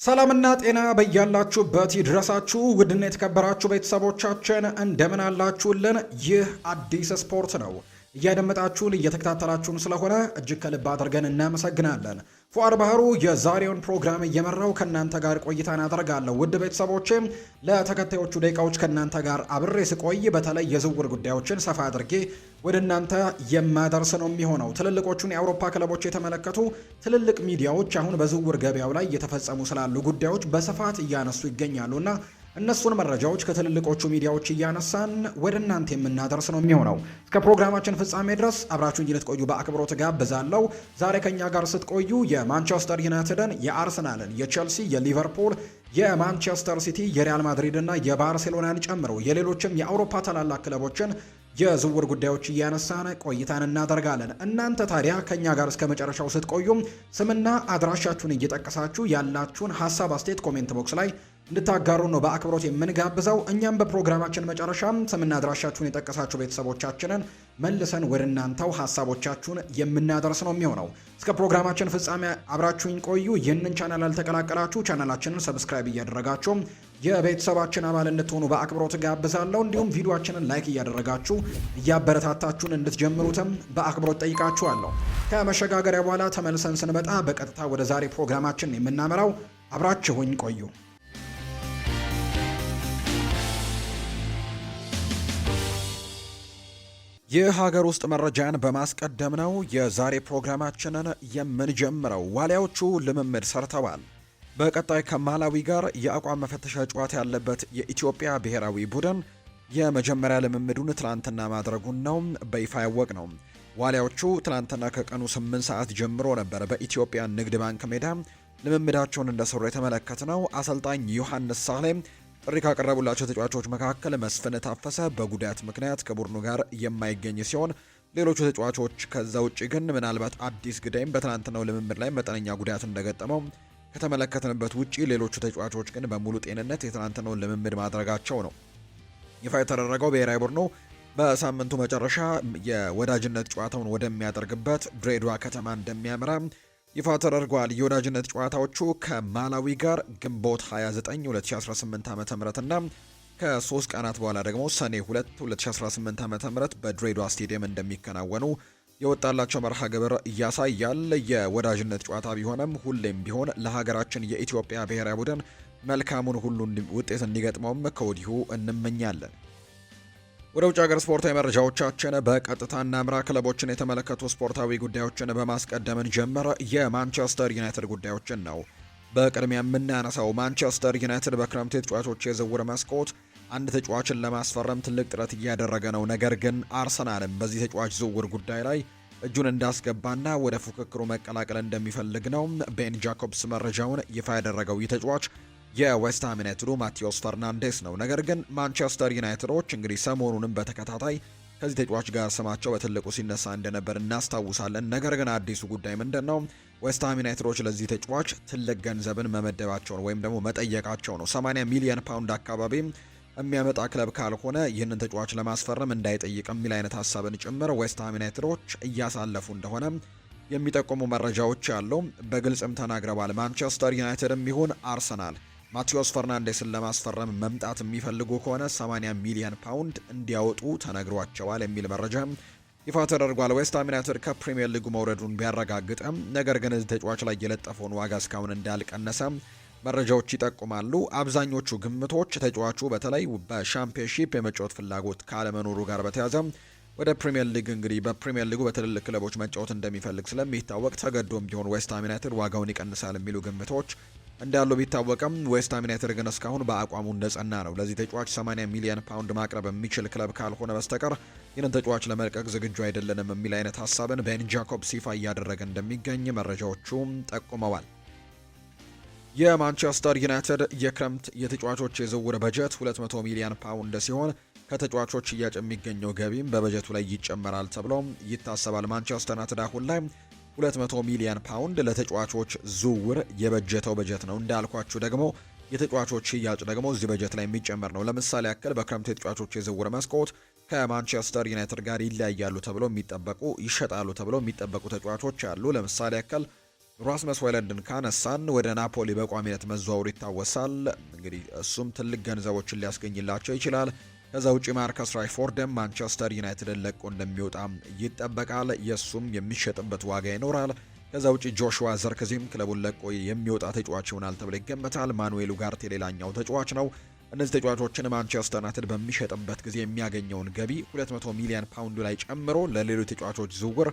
ሰላምና ጤና በያላችሁበት ይድረሳችሁ ውድና የተከበራችሁ ቤተሰቦቻችን እንደምን አላችሁልን? ይህ አዲስ ስፖርት ነው። እያደመጣችሁን እየተከታተላችሁን ስለሆነ እጅግ ከልብ አድርገን እናመሰግናለን። ፉአድ ባህሩ የዛሬውን ፕሮግራም እየመራው ከእናንተ ጋር ቆይታን አደርጋለሁ። ውድ ቤተሰቦቼም ለተከታዮቹ ደቂቃዎች ከእናንተ ጋር አብሬ ስቆይ በተለይ የዝውውር ጉዳዮችን ሰፋ አድርጌ ወደ እናንተ የማደርስ ነው የሚሆነው። ትልልቆቹን የአውሮፓ ክለቦች የተመለከቱ ትልልቅ ሚዲያዎች አሁን በዝውውር ገበያው ላይ እየተፈጸሙ ስላሉ ጉዳዮች በስፋት እያነሱ ይገኛሉና እነሱን መረጃዎች ከትልልቆቹ ሚዲያዎች እያነሳን ወደ እናንተ የምናደርስ ነው የሚሆነው። እስከ ፕሮግራማችን ፍጻሜ ድረስ አብራችሁን እንድትቆዩ በአክብሮት ጋብዛለሁ። ዛሬ ከኛ ጋር ስትቆዩ የማንቸስተር ዩናይትድን፣ የአርሰናልን፣ የቼልሲ፣ የሊቨርፑል፣ የማንቸስተር ሲቲ፣ የሪያል ማድሪድ እና የባርሴሎናን ጨምሮ የሌሎችም የአውሮፓ ታላላቅ ክለቦችን የዝውውር ጉዳዮች እያነሳን ቆይታን እናደርጋለን። እናንተ ታዲያ ከኛ ጋር እስከ መጨረሻው ስትቆዩም ስምና አድራሻችሁን እየጠቀሳችሁ ያላችሁን ሀሳብ አስተያየት ኮሜንት ቦክስ ላይ እንድታጋሩ ነው በአክብሮት የምንጋብዘው። እኛም በፕሮግራማችን መጨረሻም ስምና አድራሻችሁን የጠቀሳችሁ ቤተሰቦቻችንን መልሰን ወደ እናንተው ሀሳቦቻችሁን የምናደርስ ነው የሚሆነው። እስከ ፕሮግራማችን ፍጻሜ አብራችሁኝ ቆዩ። ይህንን ቻናል ያልተቀላቀላችሁ ቻናላችንን ሰብስክራይብ እያደረጋችሁ የቤተሰባችን አባል እንድትሆኑ በአክብሮት ጋብዛለሁ። እንዲሁም ቪዲዮአችንን ላይክ እያደረጋችሁ እያበረታታችሁን እንድትጀምሩትም በአክብሮት ጠይቃችኋለሁ። ከመሸጋገሪያ በኋላ ተመልሰን ስንመጣ በቀጥታ ወደ ዛሬ ፕሮግራማችን የምናመራው አብራችሁኝ ቆዩ። የሀገር ውስጥ መረጃን በማስቀደም ነው የዛሬ ፕሮግራማችንን የምንጀምረው። ዋሊያዎቹ ልምምድ ሰርተዋል። በቀጣይ ከማላዊ ጋር የአቋም መፈተሻ ጨዋታ ያለበት የኢትዮጵያ ብሔራዊ ቡድን የመጀመሪያ ልምምዱን ትላንትና ማድረጉን ነው በይፋ ያወቅ ነው። ዋሊያዎቹ ትላንትና ከቀኑ 8 ሰዓት ጀምሮ ነበር በኢትዮጵያ ንግድ ባንክ ሜዳ ልምምዳቸውን እንደሰሩ የተመለከት ነው። አሰልጣኝ ዮሐንስ ሳህሌ ጥሪ ካቀረቡላቸው ተጫዋቾች መካከል መስፍን ታፈሰ በጉዳት ምክንያት ከቡድኑ ጋር የማይገኝ ሲሆን ሌሎቹ ተጫዋቾች ከዛ ውጭ ግን ምናልባት አዲስ ግዳይም በትናንትናው ልምምድ ላይ መጠነኛ ጉዳት እንደገጠመው ከተመለከትንበት ውጪ ሌሎቹ ተጫዋቾች ግን በሙሉ ጤንነት የትናንትናውን ልምምድ ማድረጋቸው ነው ይፋ የተደረገው። ብሔራዊ ቡድኑ በሳምንቱ መጨረሻ የወዳጅነት ጨዋታውን ወደሚያደርግበት ድሬዳዋ ከተማ እንደሚያመራ ይፋ ተደርጓል። የወዳጅነት ጨዋታዎቹ ከማላዊ ጋር ግንቦት 29 2018 ዓ.ም እና ከ3 ቀናት በኋላ ደግሞ ሰኔ 2 2018 ዓ.ም በድሬዳዋ ስቴዲየም እንደሚከናወኑ የወጣላቸው መርሃ ግብር ያሳያል። የወዳጅነት ጨዋታ ቢሆንም ሁሌም ቢሆን ለሀገራችን የኢትዮጵያ ብሔራዊ ቡድን መልካሙን ሁሉ ውጤት እንዲገጥመውም ከወዲሁ እንመኛለን። ወደ ውጭ ሀገር ስፖርታዊ መረጃዎቻችን በቀጥታ እናምራ። ክለቦችን የተመለከቱ ስፖርታዊ ጉዳዮችን በማስቀደምን ጀመረ። የማንቸስተር ዩናይትድ ጉዳዮችን ነው በቅድሚያ የምናነሳው። ማንቸስተር ዩናይትድ በክረምት ተጫዋቾች የዝውውር መስኮት አንድ ተጫዋችን ለማስፈረም ትልቅ ጥረት እያደረገ ነው። ነገር ግን አርሰናልም በዚህ ተጫዋች ዝውውር ጉዳይ ላይ እጁን እንዳስገባና ወደ ፉክክሩ መቀላቀል እንደሚፈልግ ነው ቤን ጃኮብስ መረጃውን ይፋ ያደረገው። ይህ ተጫዋች የዌስትሃም ዩናይትዱ ማቴዎስ ፈርናንዴስ ነው። ነገር ግን ማንቸስተር ዩናይትዶች እንግዲህ ሰሞኑንም በተከታታይ ከዚህ ተጫዋች ጋር ስማቸው በትልቁ ሲነሳ እንደነበር እናስታውሳለን። ነገር ግን አዲሱ ጉዳይ ምንድን ነው? ዌስትሃም ዩናይትዶች ለዚህ ተጫዋች ትልቅ ገንዘብን መመደባቸውን ወይም ደግሞ መጠየቃቸው ነው። 80 ሚሊዮን ፓውንድ አካባቢ የሚያመጣ ክለብ ካልሆነ ይህንን ተጫዋች ለማስፈረም እንዳይጠይቅ የሚል አይነት ሀሳብን ጭምር ዌስትሃም ዩናይትዶች እያሳለፉ እንደሆነ የሚጠቁሙ መረጃዎች አሉ። በግልጽም ተናግረዋል። ማንቸስተር ዩናይትድም ይሁን አርሰናል ማቴዎስ ፈርናንዴስን ለማስፈረም መምጣት የሚፈልጉ ከሆነ 80 ሚሊዮን ፓውንድ እንዲያወጡ ተነግሯቸዋል የሚል መረጃ ይፋ ተደርጓል። ዌስትሃም ዩናይትድ ከፕሪሚየር ሊጉ መውረዱን ቢያረጋግጥም ነገር ግን እዚህ ተጫዋች ላይ የለጠፈውን ዋጋ እስካሁን እንዳልቀነሰ መረጃዎች ይጠቁማሉ። አብዛኞቹ ግምቶች ተጫዋቹ በተለይ በሻምፒዮንሺፕ የመጫወት ፍላጎት ካለመኖሩ ጋር በተያያዘ ወደ ፕሪሚየር ሊግ እንግዲህ በፕሪሚየር ሊጉ በትልልቅ ክለቦች መጫወት እንደሚፈልግ ስለሚታወቅ ተገዶም ቢሆን ዌስትሃም ዩናይትድ ዋጋውን ይቀንሳል የሚሉ ግምቶች እንዳሉ ቢታወቅም ዌስትሃም ዩናይትድ ግን እስካሁን በአቋሙ እንደጸና ነው። ለዚህ ተጫዋች 80 ሚሊዮን ፓውንድ ማቅረብ የሚችል ክለብ ካልሆነ በስተቀር ይህንን ተጫዋች ለመልቀቅ ዝግጁ አይደለንም የሚል አይነት ሀሳብን ቤን ጃኮብስ ይፋ እያደረገ እንደሚገኝ መረጃዎቹም ጠቁመዋል። የማንቸስተር ዩናይትድ የክረምት የተጫዋቾች የዝውውር በጀት 200 ሚሊዮን ፓውንድ ሲሆን ከተጫዋቾች ሽያጭ የሚገኘው ገቢም በበጀቱ ላይ ይጨመራል ተብሎ ይታሰባል። ማንቸስተር ዩናይትድ አሁን ላይ 200 ሚሊዮን ፓውንድ ለተጫዋቾች ዝውውር የበጀተው በጀት ነው። እንዳልኳችሁ ደግሞ የተጫዋቾች ሽያጭ ደግሞ እዚህ በጀት ላይ የሚጨመር ነው። ለምሳሌ ያክል በክረምት የተጫዋቾች የዝውውር መስኮት ከማንቸስተር ዩናይትድ ጋር ይለያያሉ ተብሎ የሚጠበቁ ይሸጣሉ ተብሎ የሚጠበቁ ተጫዋቾች አሉ። ለምሳሌ ያክል ራስመስ ሆይሉንድን ካነሳን ወደ ናፖሊ በቋሚነት መዘዋወሩ ይታወሳል። እንግዲህ እሱም ትልቅ ገንዘቦችን ሊያስገኝላቸው ይችላል። ከዛ ውጪ ማርከስ ራሽፎርድም ማንቸስተር ዩናይትድን ለቆ እንደሚወጣ ይጠበቃል። የሱም የሚሸጥበት ዋጋ ይኖራል። ከዛ ውጪ ጆሹዋ ዘርክዚም ክለቡን ለቆ የሚወጣ ተጫዋች ይሆናል ተብሎ ይገመታል። ማኑኤል ኡጋርቴ ሌላኛው ተጫዋች ነው። እነዚህ ተጫዋቾችን ማንቸስተር ዩናይትድ በሚሸጥበት ጊዜ የሚያገኘውን ገቢ 200 ሚሊዮን ፓውንድ ላይ ጨምሮ ለሌሎች ተጫዋቾች ዝውውር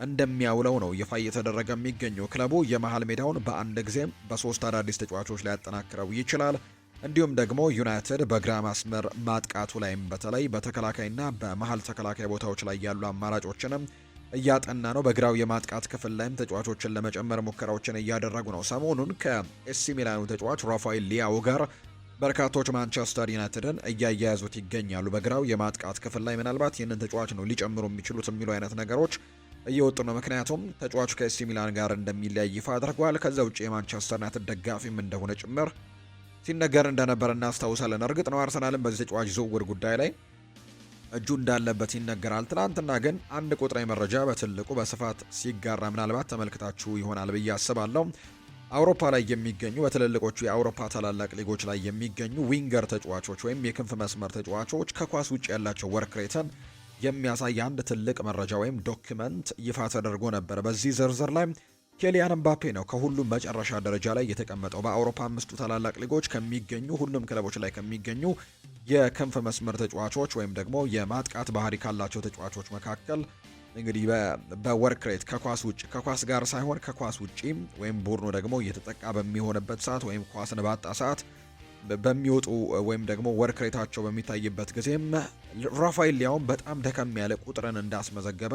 እንደሚያውለው ነው ይፋ እየተደረገ የሚገኘው። ክለቡ የመሃል ሜዳውን በአንድ ጊዜም በሶስት አዳዲስ ተጫዋቾች ላይ ያጠናክረው ይችላል። እንዲሁም ደግሞ ዩናይትድ በግራ መስመር ማጥቃቱ ላይም በተለይ በተከላካይና በመሃል ተከላካይ ቦታዎች ላይ ያሉ አማራጮችንም እያጠና ነው። በግራው የማጥቃት ክፍል ላይም ተጫዋቾችን ለመጨመር ሙከራዎችን እያደረጉ ነው። ሰሞኑን ከኤሲ ሚላኑ ተጫዋች ራፋኤል ሊያኦ ጋር በርካቶች ማንቸስተር ዩናይትድን እያያያዙት ይገኛሉ። በግራው የማጥቃት ክፍል ላይ ምናልባት ይህንን ተጫዋች ነው ሊጨምሩ የሚችሉት የሚሉ አይነት ነገሮች እየወጡ ነው። ምክንያቱም ተጫዋቹ ከኤሲ ሚላን ጋር እንደሚለያይ ይፋ አድርጓል። ከዛ ውጭ የማንቸስተር ዩናይትድ ደጋፊም እንደሆነ ጭምር ሲነገር እንደነበር እናስታውሳለን። እርግጥ ነው አርሰናልም በዚህ ተጫዋች ዝውውር ጉዳይ ላይ እጁ እንዳለበት ይነገራል። ትናንትና ግን አንድ ቁጥራዊ መረጃ በትልቁ በስፋት ሲጋራ ምናልባት ተመልክታችሁ ይሆናል ብዬ አስባለሁ። አውሮፓ ላይ የሚገኙ በትልልቆቹ የአውሮፓ ታላላቅ ሊጎች ላይ የሚገኙ ዊንገር ተጫዋቾች ወይም የክንፍ መስመር ተጫዋቾች ከኳስ ውጭ ያላቸው ወርክ ሬትን የሚያሳይ አንድ ትልቅ መረጃ ወይም ዶክመንት ይፋ ተደርጎ ነበር። በዚህ ዝርዝር ላይ ኬሊያን ምባፔ ነው ከሁሉም መጨረሻ ደረጃ ላይ የተቀመጠው። በአውሮፓ አምስቱ ታላላቅ ሊጎች ከሚገኙ ሁሉም ክለቦች ላይ ከሚገኙ የክንፍ መስመር ተጫዋቾች ወይም ደግሞ የማጥቃት ባህሪ ካላቸው ተጫዋቾች መካከል እንግዲህ በወርክ ሬት ከኳስ ውጭ ከኳስ ጋር ሳይሆን ከኳስ ውጪ ወይም ቡድኑ ደግሞ እየተጠቃ በሚሆንበት ሰዓት ወይም ኳስን ባጣ ሰዓት በሚወጡ ወይም ደግሞ ወርክ ሬታቸው በሚታይበት ጊዜም ራፋኤል ሊያውም በጣም ደከም ያለ ቁጥርን እንዳስመዘገበ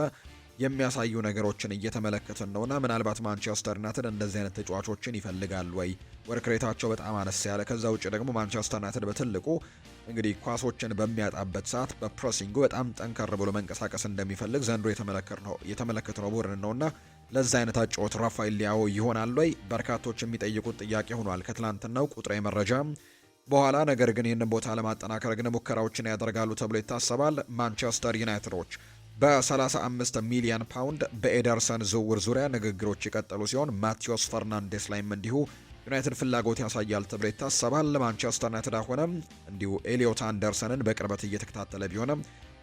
የሚያሳዩ ነገሮችን እየተመለከትን ነውና ምናልባት ማንቸስተር ዩናይትድ እንደዚህ አይነት ተጫዋቾችን ይፈልጋል ወይ? ወርክ ሬታቸው በጣም አነስ ያለ። ከዛ ውጭ ደግሞ ማንቸስተር ዩናይትድ በትልቁ እንግዲህ ኳሶችን በሚያጣበት ሰዓት በፕሬሲንጉ በጣም ጠንከር ብሎ መንቀሳቀስ እንደሚፈልግ ዘንድሮ የተመለከትነው ቡድን ነውና ለዛ አይነት አጨዋወት ራፋኤል ሊያኦ ይሆናል ወይ? በርካቶች የሚጠይቁት ጥያቄ ሆኗል ከትላንትናው ቁጥራዊ መረጃ በኋላ። ነገር ግን ይህንን ቦታ ለማጠናከር ግን ሙከራዎችን ያደርጋሉ ተብሎ ይታሰባል። ማንቸስተር ዩናይትዶች በ35 ሚሊዮን ፓውንድ በኤደርሰን ዝውውር ዙሪያ ንግግሮች የቀጠሉ ሲሆን ማቴዎስ ፈርናንዴስ ላይም እንዲሁ ዩናይትድ ፍላጎት ያሳያል ተብሎ ይታሰባል። ማንቸስተር ዩናይትድ አሁንም እንዲሁ ኤሊዮት አንደርሰንን በቅርበት እየተከታተለ ቢሆንም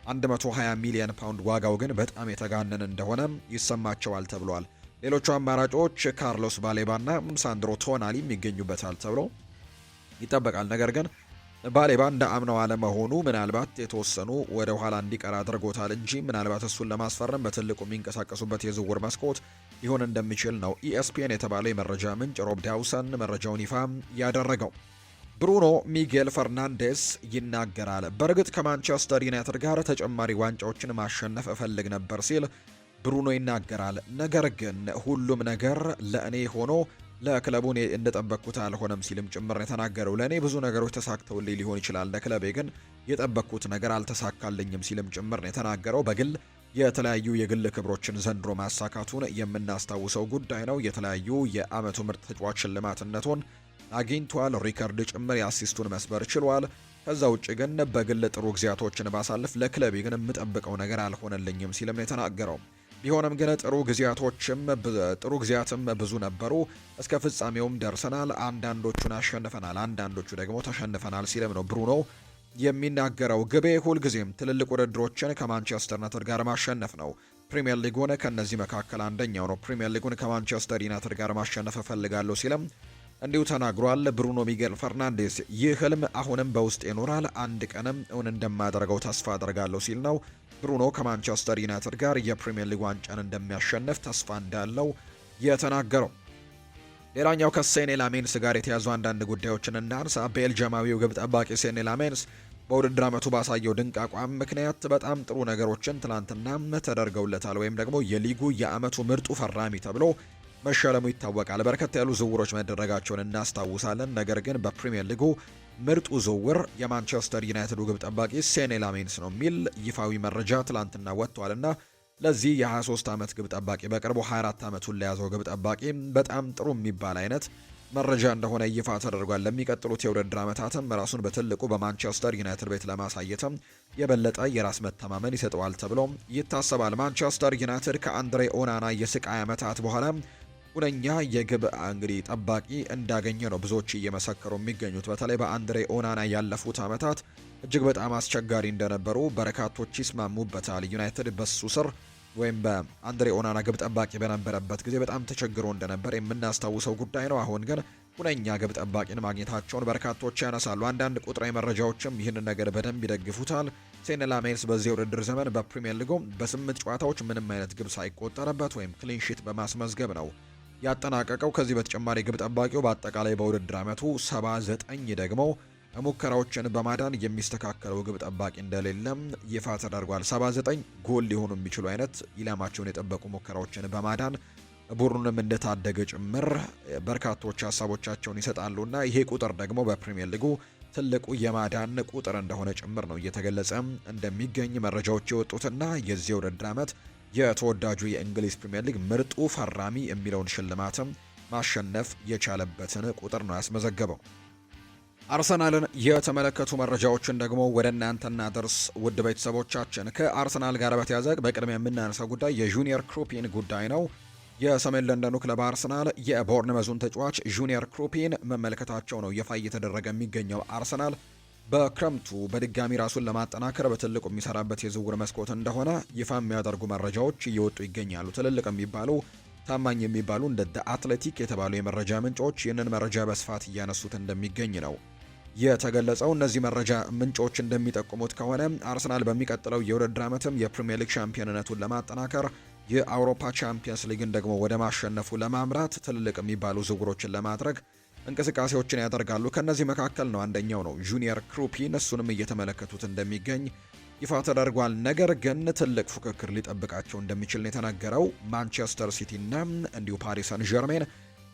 120 ሚሊዮን ፓውንድ ዋጋው ግን በጣም የተጋነነ እንደሆነ ይሰማቸዋል ተብሏል። ሌሎቹ አማራጮች ካርሎስ ባሌባና ሳንድሮ ቶናሊም ይገኙበታል ተብሎ ይጠበቃል። ነገር ግን ባሌባ እንደ አምነው አለመሆኑ ምናልባት የተወሰኑ ወደ ኋላ እንዲቀር አድርጎታል እንጂ ምናልባት እሱን ለማስፈረም በትልቁ የሚንቀሳቀሱበት የዝውውር መስኮት ሊሆን እንደሚችል ነው ኢኤስፒኤን የተባለው የመረጃ ምንጭ ሮብ ዳውሰን መረጃውን ይፋ ያደረገው። ብሩኖ ሚጌል ፈርናንዴስ ይናገራል። በእርግጥ ከማንቸስተር ዩናይትድ ጋር ተጨማሪ ዋንጫዎችን ማሸነፍ እፈልግ ነበር ሲል ብሩኖ ይናገራል። ነገር ግን ሁሉም ነገር ለእኔ ሆኖ ለክለቡን እንደጠበቅኩት አልሆነም ሲልም ጭምር የተናገረው። ለእኔ ብዙ ነገሮች ተሳክተውልኝ ሊሆን ይችላል፣ ለክለቤ ግን የጠበቅኩት ነገር አልተሳካልኝም ሲልም ጭምር ነው የተናገረው። በግል የተለያዩ የግል ክብሮችን ዘንድሮ ማሳካቱን የምናስታውሰው ጉዳይ ነው። የተለያዩ የአመቱ ምርጥ ተጫዋች ሽልማትነቱን አግኝቷል። ሪከርድ ጭምር የአሲስቱን መስበር ችሏል። ከዛ ውጭ ግን በግል ጥሩ ጊዜያቶችን ባሳልፍ ለክለቤ ግን የምጠብቀው ነገር አልሆነልኝም ሲልም ነው የተናገረው። ቢሆንም ግን ጥሩ ጊዜያትም ብዙ ነበሩ። እስከ ፍጻሜውም ደርሰናል። አንዳንዶቹን አሸንፈናል፣ አንዳንዶቹ ደግሞ ተሸንፈናል ሲልም ነው ብሩኖ የሚናገረው። ግቤ ሁልጊዜም ትልልቅ ውድድሮችን ከማንቸስተር ዩናይትድ ጋር ማሸነፍ ነው። ፕሪሚየር ሊጉን ከነዚህ መካከል አንደኛው ነው። ፕሪሚየር ሊጉን ከማንቸስተር ዩናይትድ ጋር ማሸነፍ እፈልጋለሁ ሲልም እንዲሁ ተናግሯል። ብሩኖ ሚጌል ፈርናንዴስ ይህ ህልም አሁንም በውስጥ ይኖራል፣ አንድ ቀንም እውን እንደማደርገው ተስፋ አደርጋለሁ ሲል ነው ብሩኖ ከማንቸስተር ዩናይትድ ጋር የፕሪሚየር ሊግ ዋንጫን እንደሚያሸንፍ ተስፋ እንዳለው የተናገረው። ሌላኛው ከሴኔ ላሜንስ ጋር የተያዙ አንዳንድ ጉዳዮችን እናንሳ። ቤልጅማዊው ግብ ጠባቂ ሴኔ ላሜንስ በውድድር ዓመቱ ባሳየው ድንቅ አቋም ምክንያት በጣም ጥሩ ነገሮችን ትናንትና ተደርገውለታል። ወይም ደግሞ የሊጉ የዓመቱ ምርጡ ፈራሚ ተብሎ መሸለሙ ይታወቃል። በርከት ያሉ ዝውውሮች መደረጋቸውን እናስታውሳለን። ነገር ግን በፕሪሚየር ሊጉ ምርጡ ዝውውር የማንቸስተር ዩናይትዱ ግብ ጠባቂ ሴኔ ላሜንስ ነው የሚል ይፋዊ መረጃ ትላንትና ወጥቷልና ለዚህ የ23 ዓመት ግብ ጠባቂ በቅርቡ 24 ዓመቱን ለያዘው ግብ ጠባቂ በጣም ጥሩ የሚባል አይነት መረጃ እንደሆነ ይፋ ተደርጓል። ለሚቀጥሉት የውድድር ዓመታትም ራሱን በትልቁ በማንቸስተር ዩናይትድ ቤት ለማሳየትም የበለጠ የራስ መተማመን ይሰጠዋል ተብሎ ይታሰባል። ማንቸስተር ዩናይትድ ከአንድሬ ኦናና የስቃይ ዓመታት በኋላ ሁነኛ የግብ እንግዲህ ጠባቂ እንዳገኘ ነው ብዙዎች እየመሰከሩ የሚገኙት። በተለይ በአንድሬ ኦናና ያለፉት ዓመታት እጅግ በጣም አስቸጋሪ እንደነበሩ በርካቶች ይስማሙበታል። ዩናይትድ በሱ ስር ወይም በአንድሬ ኦናና ግብ ጠባቂ በነበረበት ጊዜ በጣም ተቸግሮ እንደነበር የምናስታውሰው ጉዳይ ነው። አሁን ግን ሁነኛ ግብ ጠባቂን ማግኘታቸውን በርካቶች ያነሳሉ። አንዳንድ ቁጥራዊ መረጃዎችም ይህንን ነገር በደንብ ይደግፉታል። ሴን ላሜንስ በዚህ ውድድር ዘመን በፕሪሚየር ሊጉ በ8 ጨዋታዎች ምንም አይነት ግብ ሳይቆጠረበት ወይም ክሊንሺት በማስመዝገብ ነው ያጠናቀቀው። ከዚህ በተጨማሪ ግብ ጠባቂው በአጠቃላይ በውድድር ዓመቱ 79 ደግሞ ሙከራዎችን በማዳን የሚስተካከለው ግብ ጠባቂ እንደሌለም ይፋ ተደርጓል። 79 ጎል ሊሆኑ የሚችሉ አይነት ኢላማቸውን የጠበቁ ሙከራዎችን በማዳን ቡድኑንም እንደታደገ ጭምር በርካቶች ሀሳቦቻቸውን ይሰጣሉና ይሄ ቁጥር ደግሞ በፕሪሚየር ሊጉ ትልቁ የማዳን ቁጥር እንደሆነ ጭምር ነው እየተገለጸ እንደሚገኝ መረጃዎች የወጡትና የዚህ ውድድር ዓመት የተወዳጁ የእንግሊዝ ፕሪሚየር ሊግ ምርጡ ፈራሚ የሚለውን ሽልማትም ማሸነፍ የቻለበትን ቁጥር ነው ያስመዘገበው። አርሰናልን የተመለከቱ መረጃዎችን ደግሞ ወደ እናንተ እናደርስ። ውድ ቤተሰቦቻችን ከአርሰናል ጋር በተያያዘ በቅድሚያ የምናነሳው ጉዳይ የጁኒየር ክሩፒን ጉዳይ ነው። የሰሜን ለንደኑ ክለብ አርሰናል የቦርንመዙን ተጫዋች ጁኒየር ክሩፒን መመልከታቸው ነው ይፋ እየተደረገ የሚገኘው። አርሰናል በክረምቱ በድጋሚ ራሱን ለማጠናከር በትልቁ የሚሰራበት የዝውውር መስኮት እንደሆነ ይፋ የሚያደርጉ መረጃዎች እየወጡ ይገኛሉ። ትልልቅ የሚባሉ ታማኝ የሚባሉ እንደ አትሌቲክ የተባሉ የመረጃ ምንጮች ይህንን መረጃ በስፋት እያነሱት እንደሚገኝ ነው የተገለጸው። እነዚህ መረጃ ምንጮች እንደሚጠቁሙት ከሆነ አርሰናል በሚቀጥለው የውድድር ዓመትም የፕሪሚየር ሊግ ሻምፒዮንነቱን ለማጠናከር የአውሮፓ ቻምፒየንስ ሊግን ደግሞ ወደ ማሸነፉ ለማምራት ትልልቅ የሚባሉ ዝውውሮችን ለማድረግ እንቅስቃሴዎችን ያደርጋሉ። ከነዚህ መካከል ነው አንደኛው ነው ጁኒየር ክሩፒን። እሱንም እየተመለከቱት እንደሚገኝ ይፋ ተደርጓል። ነገር ግን ትልቅ ፉክክር ሊጠብቃቸው እንደሚችል ነው የተናገረው። ማንቸስተር ሲቲ እና እንዲሁ ፓሪስ ሰን ዠርሜን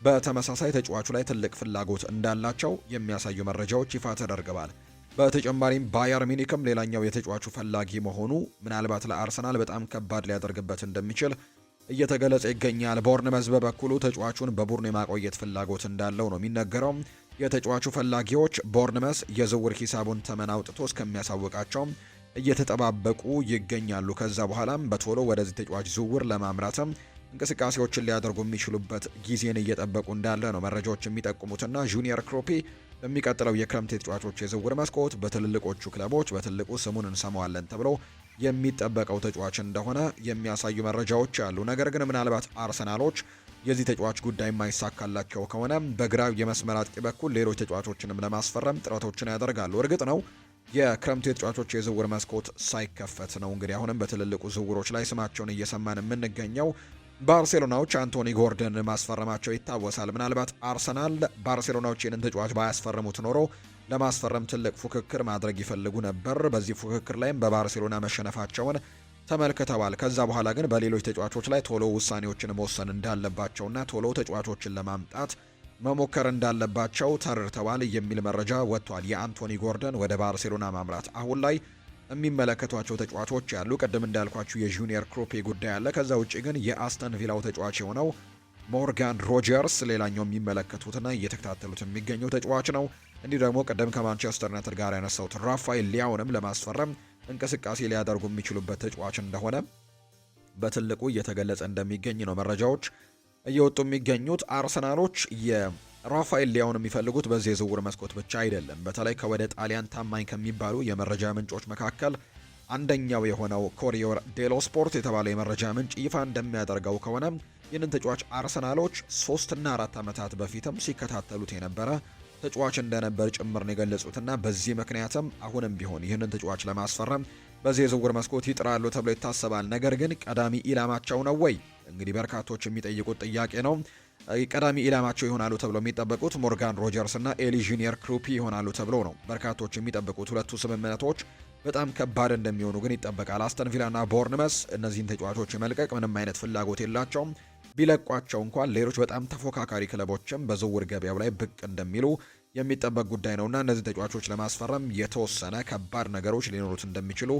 በተመሳሳይ ተጫዋቹ ላይ ትልቅ ፍላጎት እንዳላቸው የሚያሳዩ መረጃዎች ይፋ ተደርገዋል። በተጨማሪም ባየር ሚኒክም ሌላኛው የተጫዋቹ ፈላጊ መሆኑ ምናልባት ለአርሰናል በጣም ከባድ ሊያደርግበት እንደሚችል እየተገለጸ ይገኛል። ቦርንመዝ በበኩሉ ተጫዋቹን በቡድኑ የማቆየት ፍላጎት እንዳለው ነው የሚነገረው። የተጫዋቹ ፈላጊዎች ቦርንመዝ የዝውውር ሂሳቡን ተመን አውጥቶ እስከሚያሳውቃቸው እየተጠባበቁ ይገኛሉ። ከዛ በኋላም በቶሎ ወደዚህ ተጫዋች ዝውውር ለማምራትም እንቅስቃሴዎችን ሊያደርጉ የሚችሉበት ጊዜን እየጠበቁ እንዳለ ነው መረጃዎች የሚጠቁሙትና ጁኒየር ክሮፒ በሚቀጥለው የክረምት የተጫዋቾች የዝውውር መስኮት በትልልቆቹ ክለቦች በትልቁ ስሙን እንሰማዋለን ተብሎ የሚጠበቀው ተጫዋች እንደሆነ የሚያሳዩ መረጃዎች አሉ። ነገር ግን ምናልባት አርሰናሎች የዚህ ተጫዋች ጉዳይ የማይሳካላቸው ከሆነ በግራው የመስመር አጥቂ በኩል ሌሎች ተጫዋቾችንም ለማስፈረም ጥረቶችን ያደርጋሉ። እርግጥ ነው የክረምቱ የተጫዋቾች የዝውውር መስኮት ሳይከፈት ነው እንግዲህ አሁንም በትልልቁ ዝውውሮች ላይ ስማቸውን እየሰማን የምንገኘው። ባርሴሎናዎች አንቶኒ ጎርደን ማስፈረማቸው ይታወሳል። ምናልባት አርሰናል ባርሴሎናዎች ይህንን ተጫዋች ባያስፈርሙት ኖሮ ለማስፈረም ትልቅ ፉክክር ማድረግ ይፈልጉ ነበር። በዚህ ፉክክር ላይም በባርሴሎና መሸነፋቸውን ተመልክተዋል። ከዛ በኋላ ግን በሌሎች ተጫዋቾች ላይ ቶሎ ውሳኔዎችን መወሰን እንዳለባቸውና ቶሎ ተጫዋቾችን ለማምጣት መሞከር እንዳለባቸው ተረድተዋል የሚል መረጃ ወጥቷል። የአንቶኒ ጎርደን ወደ ባርሴሎና ማምራት አሁን ላይ የሚመለከቷቸው ተጫዋቾች ያሉ ቅድም እንዳልኳችሁ የጁኒየር ክሮፔ ጉዳይ አለ። ከዛ ውጭ ግን የአስተን ቪላው ተጫዋች የሆነው ሞርጋን ሮጀርስ ሌላኛው የሚመለከቱትና እየተከታተሉት የሚገኘው ተጫዋች ነው። እንዲሁ ደግሞ ቅድም ከማንቸስተር ዩናይትድ ጋር ያነሳውት ራፋኤል ሊያውንም ለማስፈረም እንቅስቃሴ ሊያደርጉ የሚችሉበት ተጫዋች እንደሆነ በትልቁ እየተገለጸ እንደሚገኝ ነው መረጃዎች እየወጡ የሚገኙት። አርሰናሎች የራፋኤል ሊያውን የሚፈልጉት በዚህ የዝውውር መስኮት ብቻ አይደለም። በተለይ ከወደ ጣሊያን ታማኝ ከሚባሉ የመረጃ ምንጮች መካከል አንደኛው የሆነው ኮሪየር ዴሎ ስፖርት የተባለ የመረጃ ምንጭ ይፋ እንደሚያደርገው ከሆነ ይህንን ተጫዋች አርሰናሎች 3 እና 4 ዓመታት በፊትም ሲከታተሉት የነበረ ተጫዋች እንደነበር ጭምር ነው የገለጹትና በዚህ ምክንያትም አሁንም ቢሆን ይህንን ተጫዋች ለማስፈረም በዚህ የዝውውር መስኮት ይጥራሉ ተብሎ ይታሰባል። ነገር ግን ቀዳሚ ኢላማቸው ነው ወይ? እንግዲህ በርካቶች የሚጠይቁት ጥያቄ ነው። ቀዳሚ ኢላማቸው ይሆናሉ ተብሎ የሚጠበቁት ሞርጋን ሮጀርስ እና ኤሊ ጁኒየር ክሩፒ ይሆናሉ ተብሎ ነው በርካቶች የሚጠብቁት። ሁለቱ ስምምነቶች በጣም ከባድ እንደሚሆኑ ግን ይጠበቃል። አስተን ቪላና ቦርንመስ እነዚህን ተጫዋቾች የመልቀቅ ምንም አይነት ፍላጎት የላቸውም። ቢለቋቸው እንኳን ሌሎች በጣም ተፎካካሪ ክለቦችም በዝውውር ገበያው ላይ ብቅ እንደሚሉ የሚጠበቅ ጉዳይ ነውና እነዚህ ተጫዋቾች ለማስፈረም የተወሰነ ከባድ ነገሮች ሊኖሩት እንደሚችሉ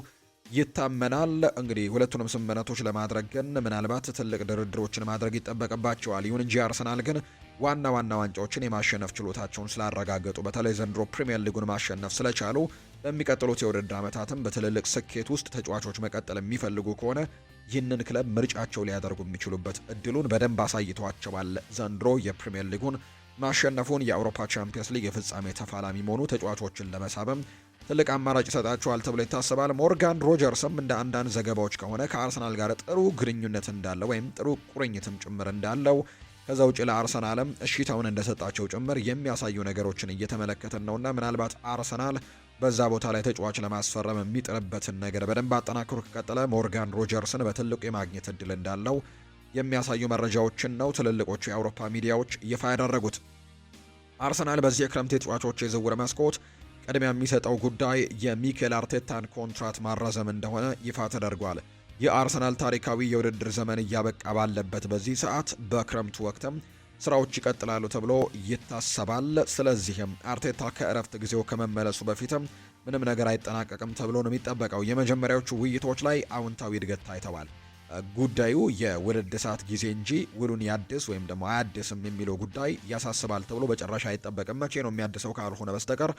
ይታመናል። እንግዲህ ሁለቱንም ስምምነቶች ለማድረግ ግን ምናልባት ትልቅ ድርድሮችን ማድረግ ይጠበቅባቸዋል። ይሁን እንጂ አርሰናል ግን ዋና ዋንጫዎችን የማሸነፍ ችሎታቸውን ስላረጋገጡ በተለይ ዘንድሮ ፕሪሚየር ሊጉን ማሸነፍ ስለቻሉ በሚቀጥሉት የውድድር ዓመታትም በትልልቅ ስኬት ውስጥ ተጫዋቾች መቀጠል የሚፈልጉ ከሆነ ይህንን ክለብ ምርጫቸው ሊያደርጉ የሚችሉበት እድሉን በደንብ አሳይቷቸዋል። ዘንድሮ የፕሪሚየር ሊጉን ማሸነፉን የአውሮፓ ቻምፒየንስ ሊግ የፍጻሜ ተፋላሚ መሆኑ ተጫዋቾችን ለመሳብም ትልቅ አማራጭ ይሰጣቸዋል ተብሎ ይታሰባል። ሞርጋን ሮጀርስም እንደ አንዳንድ ዘገባዎች ከሆነ ከአርሰናል ጋር ጥሩ ግንኙነት እንዳለው ወይም ጥሩ ቁርኝትም ጭምር እንዳለው ከዛ ውጭ ለአርሰናልም እሺታውን እንደሰጣቸው ጭምር የሚያሳዩ ነገሮችን እየተመለከትን ነውና ምናልባት አርሰናል በዛ ቦታ ላይ ተጫዋች ለማስፈረም የሚጥርበትን ነገር በደንብ አጠናክሮ ከቀጠለ ሞርጋን ሮጀርስን በትልቁ የማግኘት እድል እንዳለው የሚያሳዩ መረጃዎችን ነው ትልልቆቹ የአውሮፓ ሚዲያዎች ይፋ ያደረጉት። አርሰናል በዚህ የክረምት የተጫዋቾች የዝውውር መስኮት ቅድሚያ የሚሰጠው ጉዳይ የሚኬል አርቴታን ኮንትራት ማራዘም እንደሆነ ይፋ ተደርጓል። የአርሰናል ታሪካዊ የውድድር ዘመን እያበቃ ባለበት በዚህ ሰዓት በክረምቱ ወቅትም ስራዎች ይቀጥላሉ ተብሎ ይታሰባል። ስለዚህም አርቴታ ከእረፍት ጊዜው ከመመለሱ በፊትም ምንም ነገር አይጠናቀቅም ተብሎ ነው የሚጠበቀው። የመጀመሪያዎቹ ውይይቶች ላይ አዎንታዊ እድገት ታይተዋል። ጉዳዩ የውድድር ሰዓት ጊዜ እንጂ ውሉን ያድስ ወይም ደግሞ አያድስም የሚለው ጉዳይ ያሳስባል ተብሎ በጭራሽ አይጠበቅም። መቼ ነው የሚያድሰው ካልሆነ በስተቀር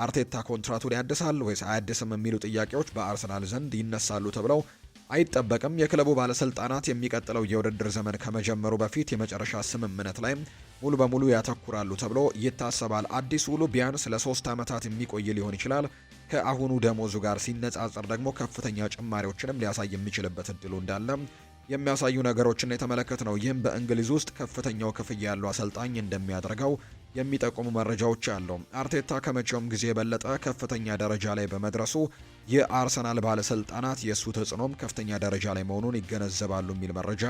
አርቴታ ኮንትራቱን ያድሳል ወይስ አያድስም የሚሉ ጥያቄዎች በአርሰናል ዘንድ ይነሳሉ ተብለው አይጠበቅም። የክለቡ ባለስልጣናት የሚቀጥለው የውድድር ዘመን ከመጀመሩ በፊት የመጨረሻ ስምምነት ላይ ሙሉ በሙሉ ያተኩራሉ ተብሎ ይታሰባል። አዲስ ውሉ ቢያንስ ለ3 ዓመታት የሚቆይ ሊሆን ይችላል። ከአሁኑ ደሞዙ ጋር ሲነጻጸር ደግሞ ከፍተኛ ጭማሪዎችንም ሊያሳይ የሚችልበት እድሉ እንዳለ የሚያሳዩ ነገሮችን የተመለከት ነው። ይህም በእንግሊዝ ውስጥ ከፍተኛው ክፍያ ያለው አሰልጣኝ እንደሚያደርገው የሚጠቁሙ መረጃዎች አሉ። አርቴታ ከመቼውም ጊዜ የበለጠ ከፍተኛ ደረጃ ላይ በመድረሱ የአርሰናል ባለስልጣናት የእሱ ተጽዕኖም ከፍተኛ ደረጃ ላይ መሆኑን ይገነዘባሉ የሚል መረጃ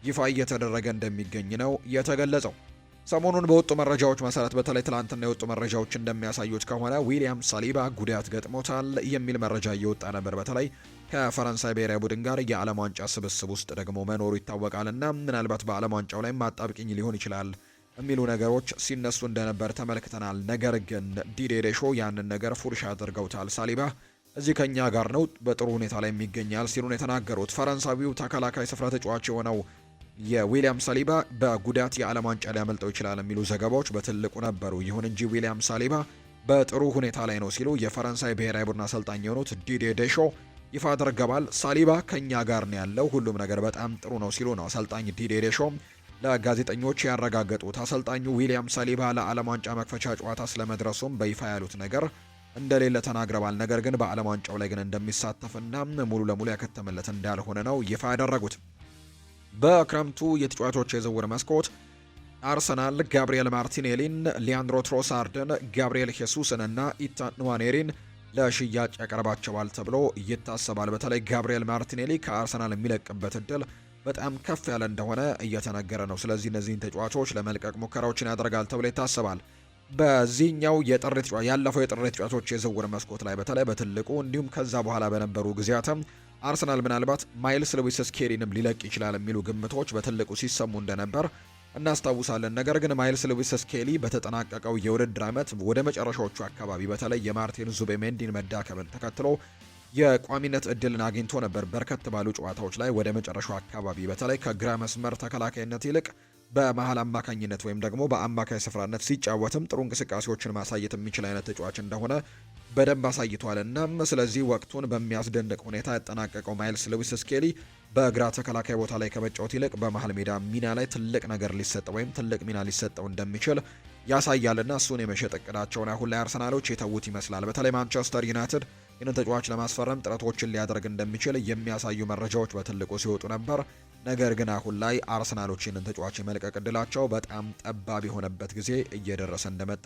ይፋ እየተደረገ እንደሚገኝ ነው የተገለጸው። ሰሞኑን በወጡ መረጃዎች መሰረት በተለይ ትላንትና የወጡ መረጃዎች እንደሚያሳዩት ከሆነ ዊሊያም ሳሊባ ጉዳት ገጥሞታል የሚል መረጃ እየወጣ ነበር። በተለይ ከፈረንሳይ ብሔራዊ ቡድን ጋር የዓለም ዋንጫ ስብስብ ውስጥ ደግሞ መኖሩ ይታወቃልና ምናልባት በዓለም ዋንጫው ላይ ማጣብቂኝ ሊሆን ይችላል የሚሉ ነገሮች ሲነሱ እንደነበር ተመልክተናል። ነገር ግን ዲዲዬ ዴሾ ያንን ነገር ፉርሽ አድርገውታል። ሳሊባ እዚህ ከኛ ጋር ነው፣ በጥሩ ሁኔታ ላይ የሚገኛል ሲሉ ነው የተናገሩት። ፈረንሳዊው ተከላካይ ስፍራ ተጫዋች የሆነው የዊሊያም ሳሊባ በጉዳት የዓለም ዋንጫ ሊያመልጠው ይችላል የሚሉ ዘገባዎች በትልቁ ነበሩ። ይሁን እንጂ ዊሊያም ሳሊባ በጥሩ ሁኔታ ላይ ነው ሲሉ የፈረንሳይ ብሔራዊ ቡድን አሰልጣኝ የሆኑት ዲዲዬ ዴሾ ይፋ አድርገዋል። ሳሊባ ከኛ ጋር ነው ያለው፣ ሁሉም ነገር በጣም ጥሩ ነው ሲሉ ነው አሰልጣኝ ዲዲዬ ዴሾ ለጋዜጠኞች ያረጋገጡት። አሰልጣኙ ዊሊያም ሳሊባ ለዓለም ዋንጫ መክፈቻ ጨዋታ ስለመድረሱም በይፋ ያሉት ነገር እንደሌለ ተናግረዋል። ነገር ግን በዓለም ዋንጫው ላይ ግን እንደሚሳተፍና ሙሉ ለሙሉ ያከተመለት እንዳልሆነ ነው ይፋ ያደረጉት። በክረምቱ የተጫዋቾች የዝውውር መስኮት አርሰናል ጋብሪኤል ማርቲኔሊን፣ ሊያንድሮ ትሮሳርድን፣ ጋብሪኤል ሄሱስን እና ኢታን ንዋኔሪን ለሽያጭ ያቀርባቸዋል ተብሎ ይታሰባል። በተለይ ጋብሪኤል ማርቲኔሊ ከአርሰናል የሚለቅበት እድል በጣም ከፍ ያለ እንደሆነ እየተነገረ ነው። ስለዚህ እነዚህን ተጫዋቾች ለመልቀቅ ሙከራዎችን ያደርጋል ተብሎ ይታሰባል። በዚህኛው ያለፈው የጥር ተጫዋቾች የዝውውር መስኮት ላይ በተለይ በትልቁ እንዲሁም ከዛ በኋላ በነበሩ ጊዜያትም አርሰናል ምናልባት ማይልስ ሉዊስ ስኬሊንም ሊለቅ ይችላል የሚሉ ግምቶች በትልቁ ሲሰሙ እንደነበር እናስታውሳለን። ነገር ግን ማይልስ ሉዊስ ስኬሊ በተጠናቀቀው የውድድር ዓመት ወደ መጨረሻዎቹ አካባቢ በተለይ የማርቲን ዙቤሜንዲን መዳከምን ተከትሎ የቋሚነት እድልን አግኝቶ ነበር። በርከት ባሉ ጨዋታዎች ላይ ወደ መጨረሻው አካባቢ በተለይ ከግራ መስመር ተከላካይነት ይልቅ በመሃል አማካኝነት ወይም ደግሞ በአማካይ ስፍራነት ሲጫወትም ጥሩ እንቅስቃሴዎችን ማሳየት የሚችል አይነት ተጫዋች እንደሆነ በደንብ አሳይቷልና ስለዚህ ወቅቱን በሚያስደንቅ ሁኔታ ያጠናቀቀው ማይልስ ሉዊስ ስኬሊ በግራ ተከላካይ ቦታ ላይ ከመጫወት ይልቅ በመሃል ሜዳ ሚና ላይ ትልቅ ነገር ሊሰጠው ወይም ትልቅ ሚና ሊሰጠው እንደሚችል ያሳያልና እሱን የመሸጥ እቅዳቸውን አሁን ላይ አርሰናሎች የተዉት ይመስላል። በተለይ ማንቸስተር ዩናይትድ ይህንን ተጫዋች ለማስፈረም ጥረቶችን ሊያደርግ እንደሚችል የሚያሳዩ መረጃዎች በትልቁ ሲወጡ ነበር። ነገር ግን አሁን ላይ አርሰናሎች ይህንን ተጫዋች የመልቀቅ እድላቸው በጣም ጠባብ የሆነበት ጊዜ እየደረሰ እንደመጣ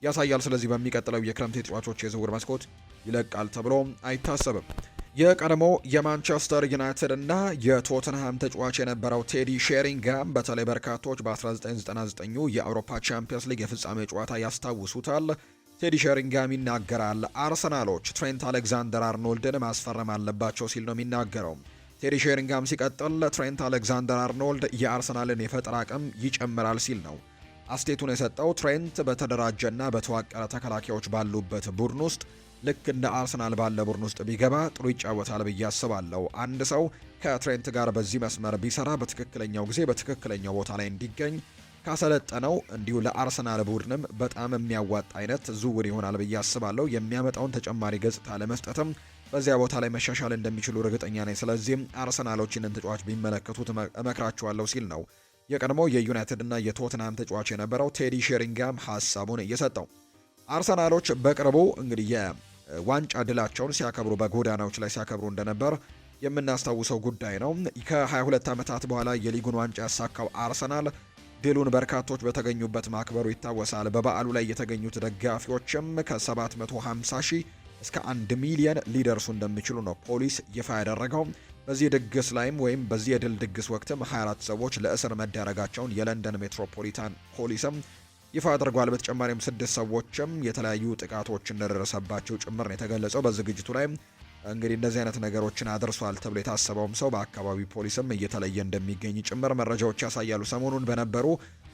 ያሳያል። ስለዚህ በሚቀጥለው የክረምት የተጫዋቾች የዝውውር መስኮት ይለቃል ተብሎ አይታሰብም። የቀድሞ የማንቸስተር ዩናይትድ እና የቶተንሃም ተጫዋች የነበረው ቴዲ ሼሪንጋም በተለይ በርካቶች በ1999 የአውሮፓ ቻምፒየንስ ሊግ የፍጻሜ ጨዋታ ያስታውሱታል። ቴዲ ሼሪንጋም ይናገራል። አርሰናሎች ትሬንት አሌክዛንደር አርኖልድን ማስፈረም አለባቸው ሲል ነው የሚናገረው። ቴዲ ሼሪንጋም ሲቀጥል ትሬንት አሌክዛንደር አርኖልድ የአርሰናልን የፈጠራ አቅም ይጨምራል ሲል ነው አስቴቱን የሰጠው። ትሬንት በተደራጀና በተዋቀረ ተከላካዮች ባሉበት ቡድን ውስጥ ልክ እንደ አርሰናል ባለ ቡድን ውስጥ ቢገባ ጥሩ ይጫወታል ብዬ አስባለሁ። አንድ ሰው ከትሬንት ጋር በዚህ መስመር ቢሰራ በትክክለኛው ጊዜ በትክክለኛው ቦታ ላይ እንዲገኝ ካሰለጠነው እንዲሁ ለአርሰናል ቡድንም በጣም የሚያዋጣ አይነት ዝውውር ይሆናል ብዬ አስባለሁ። የሚያመጣውን ተጨማሪ ገጽታ ለመስጠትም በዚያ ቦታ ላይ መሻሻል እንደሚችሉ እርግጠኛ ነኝ። ስለዚህም አርሰናሎች ይህንን ተጫዋች ቢመለከቱት እመክራቸዋለሁ ሲል ነው የቀድሞው የዩናይትድ እና የቶትናም ተጫዋች የነበረው ቴዲ ሼሪንጋም ሀሳቡን እየሰጠው። አርሰናሎች በቅርቡ እንግዲህ የዋንጫ ድላቸውን ሲያከብሩ በጎዳናዎች ላይ ሲያከብሩ እንደነበር የምናስታውሰው ጉዳይ ነው። ከ22 ዓመታት በኋላ የሊጉን ዋንጫ ያሳካው አርሰናል ድሉን በርካቶች በተገኙበት ማክበሩ ይታወሳል። በበዓሉ ላይ የተገኙት ደጋፊዎችም ከ750 ሺህ እስከ 1 ሚሊየን ሊደርሱ እንደሚችሉ ነው ፖሊስ ይፋ ያደረገው። በዚህ ድግስ ላይም ወይም በዚህ የድል ድግስ ወቅትም 24 ሰዎች ለእስር መዳረጋቸውን የለንደን ሜትሮፖሊታን ፖሊስም ይፋ አድርጓል። በተጨማሪም 6 ሰዎችም የተለያዩ ጥቃቶች እንደደረሰባቸው ጭምር ነው የተገለጸው። በዝግጅቱ ላይ እንግዲህ እንደዚህ አይነት ነገሮችን አድርሷል ተብሎ የታሰበውም ሰው በአካባቢው ፖሊስም እየተለየ እንደሚገኝ ጭምር መረጃዎች ያሳያሉ። ሰሞኑን በነበሩ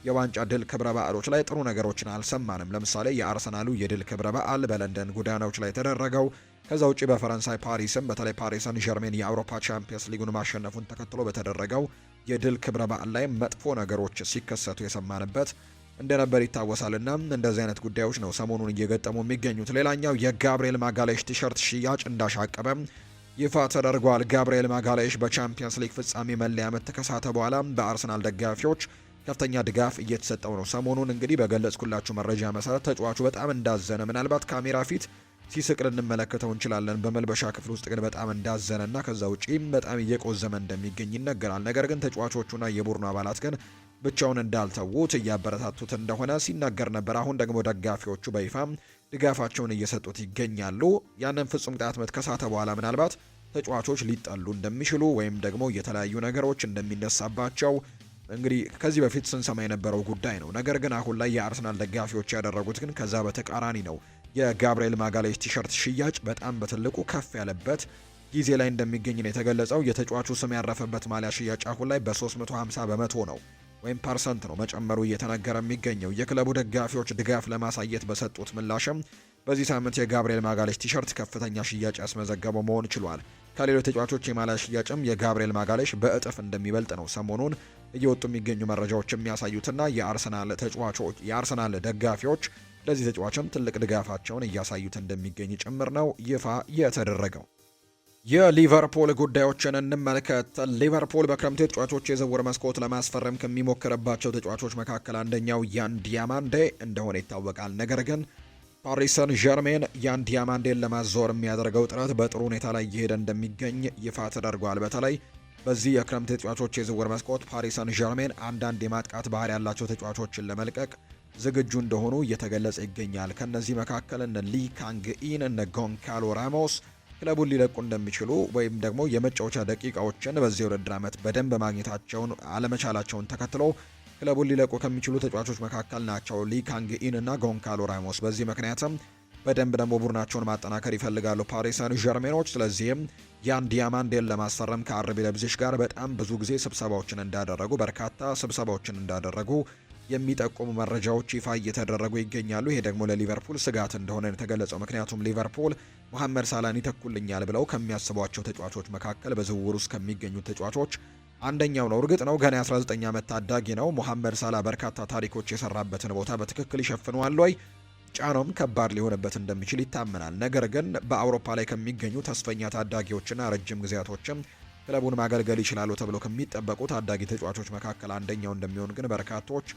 የዋንጫ ድል ክብረ በዓሎች ላይ ጥሩ ነገሮችን አልሰማንም። ለምሳሌ የአርሰናሉ የድል ክብረ በዓል በለንደን ጎዳናዎች ላይ ተደረገው። ከዛ ውጪ በፈረንሳይ ፓሪስም በተለይ ፓሪስ ሰን ዠርሜን የአውሮፓ ቻምፒየንስ ሊጉን ማሸነፉን ተከትሎ በተደረገው የድል ክብረ በዓል ላይ መጥፎ ነገሮች ሲከሰቱ የሰማንበት እንደነበር ይታወሳልና እንደዚህ አይነት ጉዳዮች ነው ሰሞኑን እየገጠሙ የሚገኙት። ሌላኛው የጋብሪኤል ማጋሌሽ ቲሸርት ሽያጭ እንዳሻቀበ ይፋ ተደርጓል። ጋብሪኤል ማጋሌሽ በቻምፒየንስ ሊግ ፍጻሜ መለያ ምት ከሳተ በኋላ በአርሰናል ደጋፊዎች ከፍተኛ ድጋፍ እየተሰጠው ነው። ሰሞኑን እንግዲህ በገለጽኩላችሁ መረጃ መሰረት ተጫዋቹ በጣም እንዳዘነ፣ ምናልባት ካሜራ ፊት ሲስቅ ልንመለከተው እንችላለን። በመልበሻ ክፍል ውስጥ ግን በጣም እንዳዘነና ከዛ ውጪ በጣም እየቆዘመ እንደሚገኝ ይነገራል። ነገር ግን ተጫዋቾቹና የቡድኑ አባላት ግን ብቻውን እንዳልተዉት እያበረታቱት እንደሆነ ሲናገር ነበር። አሁን ደግሞ ደጋፊዎቹ በይፋ ድጋፋቸውን እየሰጡት ይገኛሉ። ያንን ፍጹም ቅጣት ምት ከሳተ በኋላ ምናልባት ተጫዋቾች ሊጠሉ እንደሚችሉ ወይም ደግሞ የተለያዩ ነገሮች እንደሚነሳባቸው እንግዲህ ከዚህ በፊት ስንሰማ የነበረው ጉዳይ ነው። ነገር ግን አሁን ላይ የአርሰናል ደጋፊዎች ያደረጉት ግን ከዛ በተቃራኒ ነው። የጋብሪኤል ማጋሌሽ ቲሸርት ሽያጭ በጣም በትልቁ ከፍ ያለበት ጊዜ ላይ እንደሚገኝ ነው የተገለጸው። የተጫዋቹ ስም ያረፈበት ማሊያ ሽያጭ አሁን ላይ በ350 በመቶ ነው ወይም ፐርሰንት ነው መጨመሩ እየተነገረ የሚገኘው። የክለቡ ደጋፊዎች ድጋፍ ለማሳየት በሰጡት ምላሽም በዚህ ሳምንት የጋብሪኤል ማጋሌሽ ቲሸርት ከፍተኛ ሽያጭ ያስመዘገበው መሆን ችሏል። ከሌሎች ተጫዋቾች የማሊያ ሽያጭም የጋብሪኤል ማጋሌሽ በእጥፍ እንደሚበልጥ ነው ሰሞኑን እየወጡ የሚገኙ መረጃዎች የሚያሳዩትና የአርሰናል ደጋፊዎች ለዚህ ተጫዋችም ትልቅ ድጋፋቸውን እያሳዩት እንደሚገኝ ጭምር ነው ይፋ የተደረገው። የሊቨርፑል ጉዳዮችን እንመልከት። ሊቨርፑል በክረምቱ የተጫዋቾች የዝውውር መስኮት ለማስፈረም ከሚሞክርባቸው ተጫዋቾች መካከል አንደኛው ያን ዲያማንዴ እንደሆነ ይታወቃል። ነገር ግን ፓሪስ ሰን ዠርሜን ያን ዲያማንዴን ለማዛወር የሚያደርገው ጥረት በጥሩ ሁኔታ ላይ እየሄደ እንደሚገኝ ይፋ ተደርጓል። በተለይ በዚህ የክረምት ተጫዋቾች የዝውውር መስኮት ፓሪስ ሰን ዠርሜን አንዳንድ የማጥቃት ባህሪ ያላቸው ተጫዋቾችን ለመልቀቅ ዝግጁ እንደሆኑ እየተገለጸ ይገኛል። ከነዚህ መካከል እነ ሊ ካንግኢን እነ ጎንካሎ ራሞስ ክለቡን ሊለቁ እንደሚችሉ ወይም ደግሞ የመጫወቻ ደቂቃዎችን በዚህ ውድድር ዓመት በደንብ ማግኘታቸውን አለመቻላቸውን ተከትሎ ክለቡን ሊለቁ ከሚችሉ ተጫዋቾች መካከል ናቸው ሊ ካንግኢን እና ጎንካሎ ራሞስ። በዚህ ምክንያትም በደንብ ደግሞ ቡድናቸውን ማጠናከር ይፈልጋሉ ፓሪስ ሰን ዠርሜኖች። ስለዚህም ያን ዲያማንዴን ለማስፈረም ከአርቢ ለብዚሽ ጋር በጣም ብዙ ጊዜ በርካታ ስብሰባዎችን እንዳደረጉ የሚጠቁሙ መረጃዎች ይፋ እየተደረጉ ይገኛሉ። ይሄ ደግሞ ለሊቨርፑል ስጋት እንደሆነ የተገለጸው። ምክንያቱም ሊቨርፑል መሐመድ ሳላን ይተኩልኛል ብለው ከሚያስቧቸው ተጫዋቾች መካከል በዝውውር ውስጥ ከሚገኙ ተጫዋቾች አንደኛው ነው። እርግጥ ነው ገና 19 ዓመት ታዳጊ ነው። መሐመድ ሳላ በርካታ ታሪኮች የሰራበትን ቦታ በትክክል ይሸፍነዋል ወይ? ጫናውም ከባድ ሊሆንበት እንደሚችል ይታመናል። ነገር ግን በአውሮፓ ላይ ከሚገኙ ተስፈኛ ታዳጊዎችና ረጅም ጊዜያቶችም ክለቡን ማገልገል ይችላሉ ተብሎ ከሚጠበቁ ታዳጊ ተጫዋቾች መካከል አንደኛው እንደሚሆን ግን በርካቶች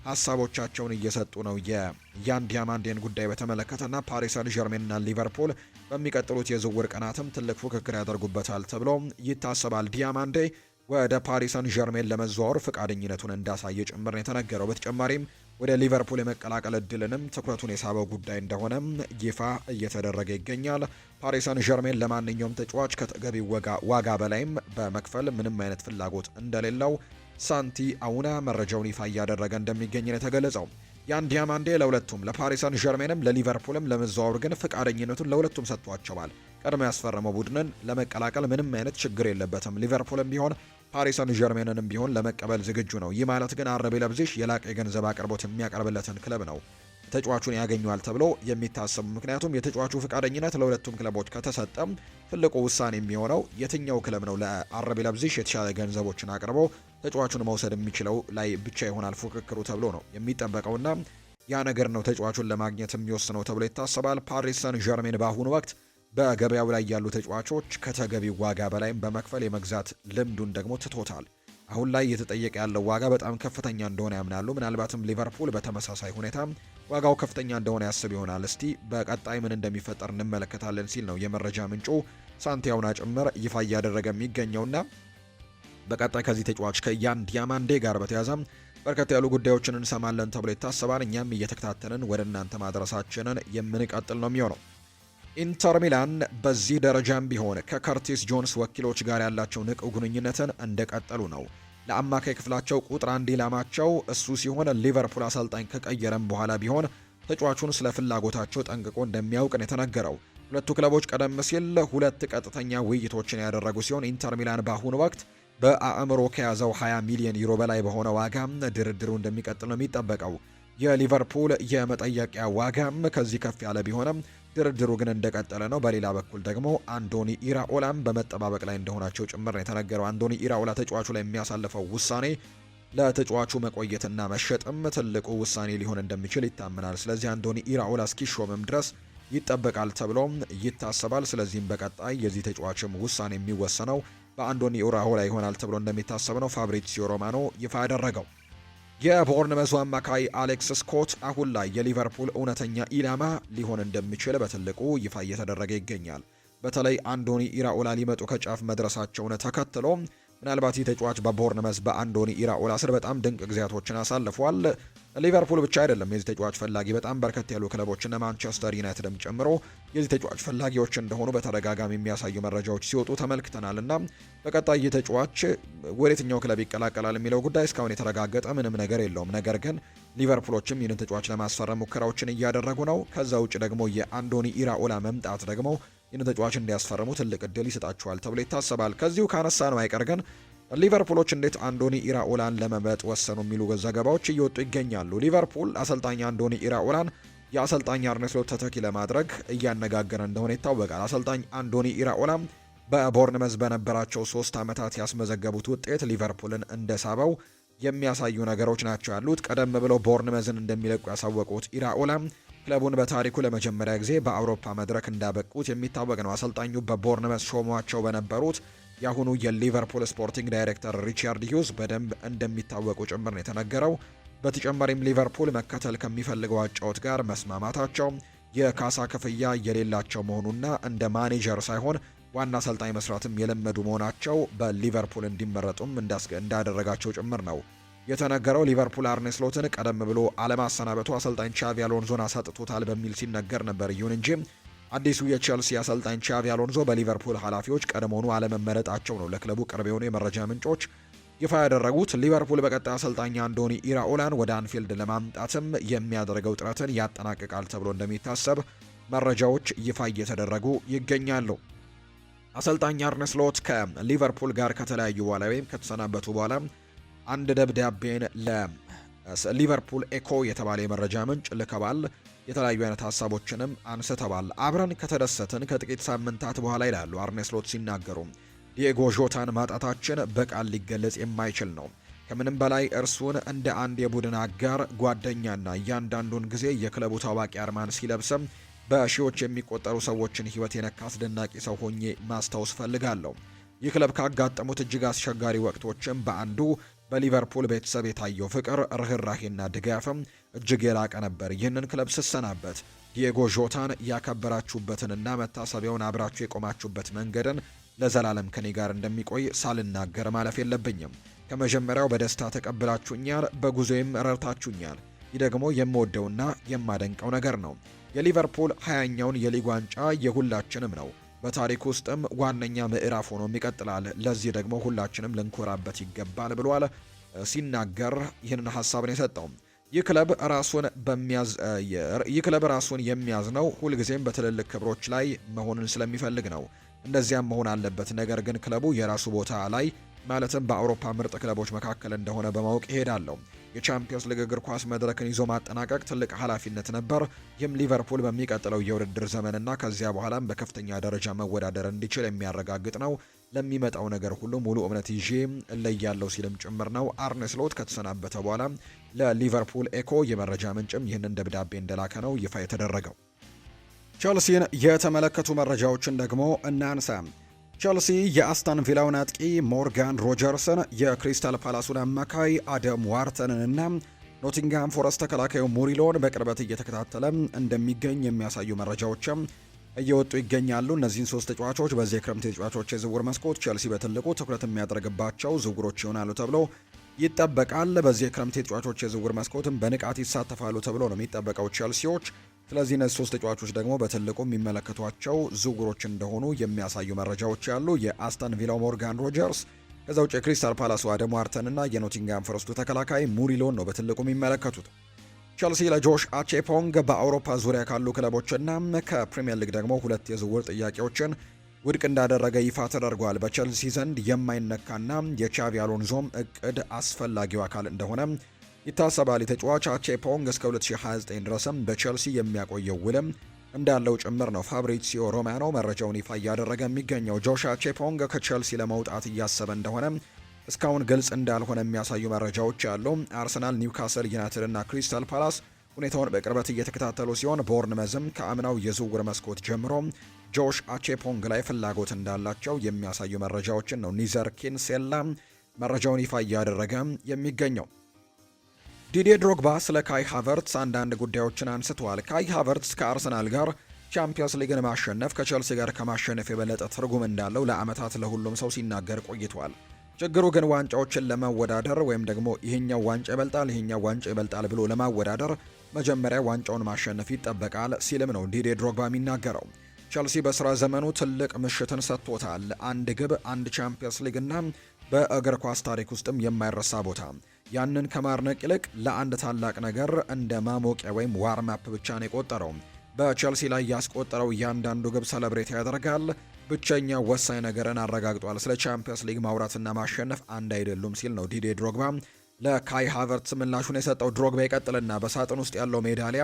ሀሳቦቻቸውን እየሰጡ ነው። የያን ዲያማንዴን ጉዳይ በተመለከተና ፓሪስ ሰን ዠርሜንና ሊቨርፑል በሚቀጥሉት የዝውውር ቀናትም ትልቅ ፉክክር ያደርጉበታል ተብሎ ይታሰባል። ዲያማንዴ ወደ ፓሪስ ሰን ዠርሜን ለመዘዋወር ፈቃደኝነቱን እንዳሳየ ጭምር ነው የተነገረው። በተጨማሪም ወደ ሊቨርፑል የመቀላቀል እድልንም ትኩረቱን የሳበው ጉዳይ እንደሆነም ይፋ እየተደረገ ይገኛል። ፓሪስ ሰን ዠርሜን ለማንኛውም ተጫዋች ከተገቢው ዋጋ በላይም በመክፈል ምንም አይነት ፍላጎት እንደሌለው ሳንቲ አውና መረጃውን ይፋ እያደረገ እንደሚገኝ ነው የተገለጸው። ያን ዲያማንዴ ለሁለቱም ለፓሪስ ሰን ዠርሜንም ለሊቨርፑልም ለመዘዋወር ግን ፈቃደኝነቱን ለሁለቱም ሰጥቷቸዋል። ቀድሞ ያስፈረመው ቡድንን ለመቀላቀል ምንም አይነት ችግር የለበትም። ሊቨርፑልም ቢሆን ፓሪስ ሰን ዠርሜንንም ቢሆን ለመቀበል ዝግጁ ነው። ይህ ማለት ግን አርቢ ለብዚሽ የላቀ የገንዘብ አቅርቦት የሚያቀርብለትን ክለብ ነው ተጫዋቹን ያገኘዋል ተብሎ የሚታሰቡ። ምክንያቱም የተጫዋቹ ፈቃደኝነት ለሁለቱም ክለቦች ከተሰጠም ትልቁ ውሳኔ የሚሆነው የትኛው ክለብ ነው ለአርቢ ለይፕዚግ የተሻለ ገንዘቦችን አቅርቦ ተጫዋቹን መውሰድ የሚችለው ላይ ብቻ ይሆናል ፉክክሩ ተብሎ ነው የሚጠበቀውና ያ ነገር ነው ተጫዋቹን ለማግኘት የሚወስነው ተብሎ ይታሰባል። ፓሪስ ሰን ዠርሜን በአሁኑ ወቅት በገበያው ላይ ያሉ ተጫዋቾች ከተገቢው ዋጋ በላይም በመክፈል የመግዛት ልምዱን ደግሞ ትቶታል። አሁን ላይ እየተጠየቀ ያለው ዋጋ በጣም ከፍተኛ እንደሆነ ያምናሉ። ምናልባትም ሊቨርፑል በተመሳሳይ ሁኔታ ዋጋው ከፍተኛ እንደሆነ ያስብ ይሆናል። እስቲ በቀጣይ ምን እንደሚፈጠር እንመለከታለን ሲል ነው የመረጃ ምንጩ ሳንቲያውና ጭምር ይፋ እያደረገ የሚገኘውና በቀጣይ ከዚህ ተጫዋች ከያን ዲያማንዴ ጋር በተያያዘ በርከት ያሉ ጉዳዮችን እንሰማለን ተብሎ ይታሰባል። እኛም እየተከታተልን ወደ እናንተ ማድረሳችንን የምንቀጥል ነው የሚሆነው። ኢንተር ሚላን በዚህ ደረጃም ቢሆን ከከርቲስ ጆንስ ወኪሎች ጋር ያላቸው ንቁ ግንኙነትን እንደቀጠሉ ነው። ለአማካይ ክፍላቸው ቁጥር 1 ኢላማቸው እሱ ሲሆን ሊቨርፑል አሰልጣኝ ከቀየረም በኋላ ቢሆን ተጫዋቹን ስለ ፍላጎታቸው ጠንቅቆ እንደሚያውቅ ነው የተነገረው። ሁለቱ ክለቦች ቀደም ሲል 2 ቀጥተኛ ውይይቶችን ያደረጉ ሲሆን ኢንተር ሚላን በአሁኑ ወቅት በአእምሮ ከያዘው 20 ሚሊዮን ዩሮ በላይ በሆነ ዋጋም ድርድሩ እንደሚቀጥል ነው የሚጠበቀው። የሊቨርፑል የመጠየቂያ ዋጋም ከዚህ ከፍ ያለ ቢሆንም ድርድሩ ግን እንደቀጠለ ነው። በሌላ በኩል ደግሞ አንዶኒ ኢራኦላም በመጠባበቅ ላይ እንደሆናቸው ጭምር ነው የተነገረው። አንዶኒ ኢራኦላ ተጫዋቹ ላይ የሚያሳልፈው ውሳኔ ለተጫዋቹ መቆየትና መሸጥም ትልቁ ውሳኔ ሊሆን እንደሚችል ይታመናል። ስለዚህ አንዶኒ ኢራኦላ እስኪሾምም ድረስ ይጠበቃል ተብሎም ይታሰባል። ስለዚህም በቀጣይ የዚህ ተጫዋችም ውሳኔ የሚወሰነው በአንዶኒ ኢራኦላ ይሆናል ተብሎ እንደሚታሰብ ነው ፋብሪዚዮ ሮማኖ ይፋ ያደረገው። የቦርንመዙ አማካይ አሌክስ ስኮት አሁን ላይ የሊቨርፑል እውነተኛ ኢላማ ሊሆን እንደሚችል በትልቁ ይፋ እየተደረገ ይገኛል። በተለይ አንዶኒ ኢራኦላ ሊመጡ ከጫፍ መድረሳቸውን ተከትሎ ምናልባት ይህ ተጫዋች በቦርንመዝ በአንዶኒ ኢራኦላ ስር በጣም ድንቅ ጊዜያቶችን አሳልፏል። ሊቨርፑል ብቻ አይደለም የዚህ ተጫዋች ፈላጊ፣ በጣም በርከት ያሉ ክለቦችና ማንቸስተር ዩናይትድም ጨምሮ የዚህ ተጫዋች ፈላጊዎች እንደሆኑ በተደጋጋሚ የሚያሳዩ መረጃዎች ሲወጡ ተመልክተናልና በቀጣይ ይህ ተጫዋች ወደ የትኛው ክለብ ይቀላቀላል የሚለው ጉዳይ እስካሁን የተረጋገጠ ምንም ነገር የለውም። ነገር ግን ሊቨርፑሎችም ይህንን ተጫዋች ለማስፈረም ሙከራዎችን እያደረጉ ነው። ከዛ ውጭ ደግሞ የአንዶኒ ኢራኦላ መምጣት ደግሞ ይህንን ተጫዋች እንዲያስፈርሙ ትልቅ እድል ይሰጣቸዋል ተብሎ ይታሰባል። ከዚሁ ካነሳ ነው አይቀር ግን ሊቨርፑሎች እንዴት አንዶኒ ኢራኦላን ለመምረጥ ወሰኑ የሚሉ ዘገባዎች እየወጡ ይገኛሉ። ሊቨርፑል አሰልጣኝ አንዶኒ ኢራኦላን የአሰልጣኝ አርነ ስሎት ተተኪ ለማድረግ እያነጋገረ እንደሆነ ይታወቃል። አሰልጣኝ አንዶኒ ኢራኦላ በቦርንመዝ በነበራቸው 3 ዓመታት ያስመዘገቡት ውጤት ሊቨርፑልን እንደሳበው የሚያሳዩ ነገሮች ናቸው ያሉት። ቀደም ብለው ቦርንመዝን እንደሚለቁ ያሳወቁት ኢራኦላ ክለቡን በታሪኩ ለመጀመሪያ ጊዜ በአውሮፓ መድረክ እንዳበቁት የሚታወቅ ነው። አሰልጣኙ በቦርንመዝ ሾሟቸው በነበሩት የአሁኑ የሊቨርፑል ስፖርቲንግ ዳይሬክተር ሪቻርድ ሂውዝ በደንብ እንደሚታወቁ ጭምር ነው የተነገረው። በተጨማሪም ሊቨርፑል መከተል ከሚፈልገው አጫወት ጋር መስማማታቸው፣ የካሳ ክፍያ የሌላቸው መሆኑና እንደ ማኔጀር ሳይሆን ዋና አሰልጣኝ መስራትም የለመዱ መሆናቸው በሊቨርፑል እንዲመረጡም እንዳደረጋቸው ጭምር ነው የተነገረው። ሊቨርፑል አርነ ስሎትን ቀደም ብሎ አለማሰናበቱ አሰልጣኝ ቻቪ አሎንዞን አሳጥቶታል በሚል ሲነገር ነበር። ይሁን እንጂ አዲሱ የቼልሲ አሰልጣኝ ቻቪ አሎንዞ በሊቨርፑል ኃላፊዎች ቀድሞውኑ አለመመረጣቸው ነው ለክለቡ ቅርብ የሆኑ የመረጃ ምንጮች ይፋ ያደረጉት። ሊቨርፑል በቀጣይ አሰልጣኝ አንዶኒ ኢራኦላን ወደ አንፊልድ ለማምጣትም የሚያደርገው ጥረትን ያጠናቅቃል ተብሎ እንደሚታሰብ መረጃዎች ይፋ እየተደረጉ ይገኛሉ። አሰልጣኝ አርነ ስሎት ከሊቨርፑል ጋር ከተለያዩ በኋላ ወይም ከተሰናበቱ በኋላ አንድ ደብዳቤን ለሊቨርፑል ኤኮ የተባለ የመረጃ ምንጭ ልከዋል። የተለያዩ አይነት ሀሳቦችንም አንስተዋል። አብረን ከተደሰትን ከጥቂት ሳምንታት በኋላ ይላሉ አርነ ስሎት ሲናገሩ፣ ዲኤጎ ዦታን ማጣታችን በቃል ሊገለጽ የማይችል ነው። ከምንም በላይ እርሱን እንደ አንድ የቡድን አጋር ጓደኛና እያንዳንዱን ጊዜ የክለቡ ታዋቂ አርማን ሲለብስም በሺዎች የሚቆጠሩ ሰዎችን ሕይወት የነካ አስደናቂ ሰው ሆኜ ማስታወስ ፈልጋለሁ። ይህ ክለብ ካጋጠሙት እጅግ አስቸጋሪ ወቅቶችም በአንዱ በሊቨርፑል ቤተሰብ የታየው ፍቅር፣ ርህራሄና ድጋፍም እጅግ የላቀ ነበር። ይህንን ክለብ ስሰናበት ዲኤጎ ዦታን ያከበራችሁበትንና መታሰቢያውን አብራችሁ የቆማችሁበት መንገድን ለዘላለም ከኔ ጋር እንደሚቆይ ሳልናገር ማለፍ የለብኝም። ከመጀመሪያው በደስታ ተቀብላችሁኛል፣ በጉዞዬም ረድታችሁኛል። ይህ ደግሞ የምወደውና የማደንቀው ነገር ነው። የሊቨርፑል 20ኛውን የሊግ ዋንጫ የሁላችንም ነው። በታሪክ ውስጥም ዋነኛ ምዕራፍ ሆኖም ይቀጥላል። ለዚህ ደግሞ ሁላችንም ልንኮራበት ይገባል ብሏል። ሲናገር ይህንን ሀሳብን የሰጠው ይህ ክለብ ራሱን የሚያዝነው ሁልጊዜም በትልልቅ ክብሮች ላይ መሆንን ስለሚፈልግ ነው። እንደዚያም መሆን አለበት። ነገር ግን ክለቡ የራሱ ቦታ ላይ ማለትም በአውሮፓ ምርጥ ክለቦች መካከል እንደሆነ በማወቅ ይሄዳለሁ። የቻምፒየንስ ሊግ እግር ኳስ መድረክን ይዞ ማጠናቀቅ ትልቅ ኃላፊነት ነበር። ይህም ሊቨርፑል በሚቀጥለው የውድድር ዘመንና ከዚያ በኋላም በከፍተኛ ደረጃ መወዳደር እንዲችል የሚያረጋግጥ ነው። ለሚመጣው ነገር ሁሉ ሙሉ እምነት ይዤ እለያለሁ ሲልም ጭምር ነው አርነ ስሎት ከተሰናበተ በኋላ ለሊቨርፑል ኤኮ የመረጃ ምንጭም ይህንን ደብዳቤ እንደላከ ነው ይፋ የተደረገው። ቸልሲን የተመለከቱ መረጃዎችን ደግሞ እናንሳ። ቸልሲ የአስተን ቪላውን አጥቂ ሞርጋን ሮጀርስን፣ የክሪስታል ፓላሱን አማካይ አደም ዋርተንን እና ኖቲንግሃም ፎረስት ተከላካዩ ሙሪሎን በቅርበት እየተከታተለ እንደሚገኝ የሚያሳዩ መረጃዎችም እየወጡ ይገኛሉ። እነዚህን ሶስት ተጫዋቾች በዚህ የክረምት የተጫዋቾች የዝውውር መስኮት ቸልሲ በትልቁ ትኩረት የሚያደርግባቸው ዝውውሮች ይሆናሉ ተብሎ ይጠበቃል። በዚህ የክረምት የተጫዋቾች የዝውውር መስኮትም በንቃት ይሳተፋሉ ተብሎ ነው የሚጠበቀው ቸልሲዎች። ስለዚህ እነዚህ ሶስት ተጫዋቾች ደግሞ በትልቁ የሚመለከቷቸው ዝውውሮች እንደሆኑ የሚያሳዩ መረጃዎች ያሉ። የአስተን ቪላው ሞርጋን ሮጀርስ፣ ከዛ ውጭ የክሪስታል ፓላሱ አደም ዋርተን እና የኖቲንግሃም ፎረስቱ ተከላካይ ሙሪሎን ነው በትልቁ የሚመለከቱት። ቸልሲ ለጆሽ አቼፖንግ በአውሮፓ ዙሪያ ካሉ ክለቦችና ከፕሪሚየር ሊግ ደግሞ 2 የዝውውር ጥያቄዎችን ውድቅ እንዳደረገ ይፋ ተደርጓል። በቸልሲ ዘንድ የማይነካና የቻቪ አሎንዞም እቅድ አስፈላጊው አካል እንደሆነ ይታሰባል። የተጫዋች አቼፖንግ እስከ 2029 ድረስም በቸልሲ የሚያቆየው ውልም እንዳለው ጭምር ነው ፋብሪሲዮ ሮማኖ መረጃውን ይፋ እያደረገ የሚገኘው። ጆሽ አቼፖንግ ከቸልሲ ለመውጣት እያሰበ እንደሆነ እስካሁን ግልጽ እንዳልሆነ የሚያሳዩ መረጃዎች አሉ። አርሰናል፣ ኒውካስል ዩናይትድ እና ክሪስታል ፓላስ ሁኔታውን በቅርበት እየተከታተሉ ሲሆን ቦርንመዝም ከአምናው የዝውውር መስኮት ጀምሮ ጆሽ አቼፖንግ ላይ ፍላጎት እንዳላቸው የሚያሳዩ መረጃዎችን ነው ኒዘር ኪንሴላ መረጃውን ይፋ እያደረገ የሚገኘው። ዲዲዬ ድሮግባ ስለ ካይ ሃቨርትስ አንዳንድ ጉዳዮችን አንስተዋል። ካይ ሃቨርትስ ከአርሰናል ጋር ቻምፒየንስ ሊግን ማሸነፍ ከቸልሲ ጋር ከማሸነፍ የበለጠ ትርጉም እንዳለው ለዓመታት ለሁሉም ሰው ሲናገር ቆይቷል። ችግሩ ግን ዋንጫዎችን ለማወዳደር ወይም ደግሞ ይሄኛው ዋንጫ ይበልጣል ብሎ ለማወዳደር መጀመሪያ ዋንጫውን ማሸነፍ ይጠበቃል ሲልም ነው ዲዲዬ ድሮግባ የሚናገረው። ቸልሲ በስራ ዘመኑ ትልቅ ምሽትን ሰጥቶታል። አንድ ግብ፣ አንድ ቻምፒየንስ ሊግ እና በእግር ኳስ ታሪክ ውስጥም የማይረሳ ቦታ። ያንን ከማድነቅ ይልቅ ለአንድ ታላቅ ነገር እንደ ማሞቂያ ወይም ዋርማፕ ብቻ ነው የቆጠረው። በቸልሲ ላይ ያስቆጠረው እያንዳንዱ ግብ ሰለብሬት ያደርጋል። ብቸኛ ወሳኝ ነገርን አረጋግጧል። ስለ ቻምፒየንስ ሊግ ማውራትና ማሸነፍ አንድ አይደሉም ሲል ነው ዲዲዬ ድሮግባ ለካይ ሃቨርትስ ምላሹን የሰጠው። ድሮግባ ይቀጥልና በሳጥን ውስጥ ያለው ሜዳሊያ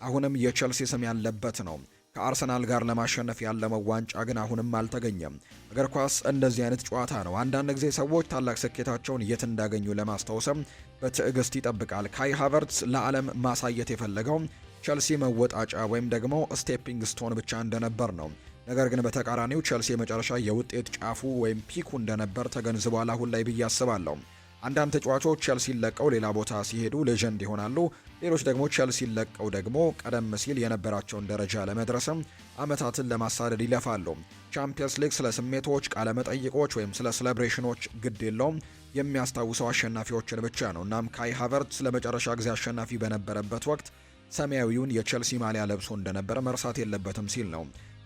አሁንም የቸልሲ ስም ያለበት ነው። ከአርሰናል ጋር ለማሸነፍ ያለመው ዋንጫ ግን አሁንም አልተገኘም። እግር ኳስ እንደዚህ አይነት ጨዋታ ነው። አንዳንድ ጊዜ ሰዎች ታላቅ ስኬታቸውን የት እንዳገኙ ለማስታወስም በትዕግስት ይጠብቃል። ካይ ሃቨርትስ ለዓለም ማሳየት የፈለገው ቸልሲ መወጣጫ ወይም ደግሞ ስቴፒንግ ስቶን ብቻ እንደነበር ነው። ነገር ግን በተቃራኒው ቸልሲ የመጨረሻ የውጤት ጫፉ ወይም ፒኩ እንደነበር ተገንዝቧል አሁን ላይ ብዬ አስባለሁ። አንዳንድ ተጫዋቾች ቸልሲን ለቀው ሌላ ቦታ ሲሄዱ ሌጀንድ ይሆናሉ። ሌሎች ደግሞ ቸልሲን ለቀው ደግሞ ቀደም ሲል የነበራቸውን ደረጃ ለመድረስም ዓመታትን ለማሳደድ ይለፋሉ። ቻምፒየንስ ሊግ ስለ ስሜቶች፣ ቃለ መጠይቆች ወይም ስለ ሴሌብሬሽኖች ግድ የለውም። የሚያስታውሰው አሸናፊዎችን ብቻ ነው። እናም ካይ ሃቨርትስ ለመጨረሻ ጊዜ አሸናፊ በነበረበት ወቅት ሰማያዊውን የቸልሲ ማሊያ ለብሶ እንደነበረ መርሳት የለበትም ሲል ነው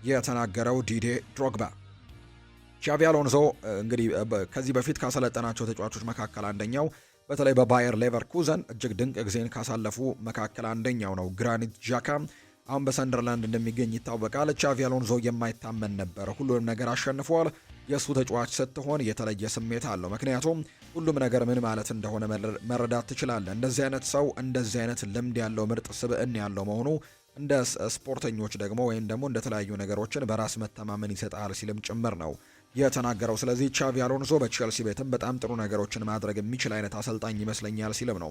የተናገረው ዲዲዬ ድሮግባ። ሻቪ አሎንሶ እንግዲህ ከዚህ በፊት ካሰለጠናቸው ተጫዋቾች መካከል አንደኛው፣ በተለይ በባየር ሌቨርኩዘን እጅግ ድንቅ ጊዜን ካሳለፉ መካከል አንደኛው ነው። ግራኒት ዣካ አሁን በሰንደርላንድ እንደሚገኝ ይታወቃል። ሻቪ አሎንሶ የማይታመን ነበር። ሁሉንም ነገር አሸንፏል። የእሱ ተጫዋች ስትሆን የተለየ ስሜት አለው። ምክንያቱም ሁሉም ነገር ምን ማለት እንደሆነ መረዳት ትችላለህ። እንደዚህ አይነት ሰው እንደዚህ አይነት ልምድ ያለው ምርጥ ስብዕና ያለው መሆኑ እንደ ስፖርተኞች ደግሞ ወይም ደግሞ እንደ ተለያዩ ነገሮችን በራስ መተማመን ይሰጣል ሲልም ጭምር ነው የተናገረው። ስለዚህ ሻቪ አሎንሶ በቼልሲ ቤትም በጣም ጥሩ ነገሮችን ማድረግ የሚችል አይነት አሰልጣኝ ይመስለኛል ሲልም ነው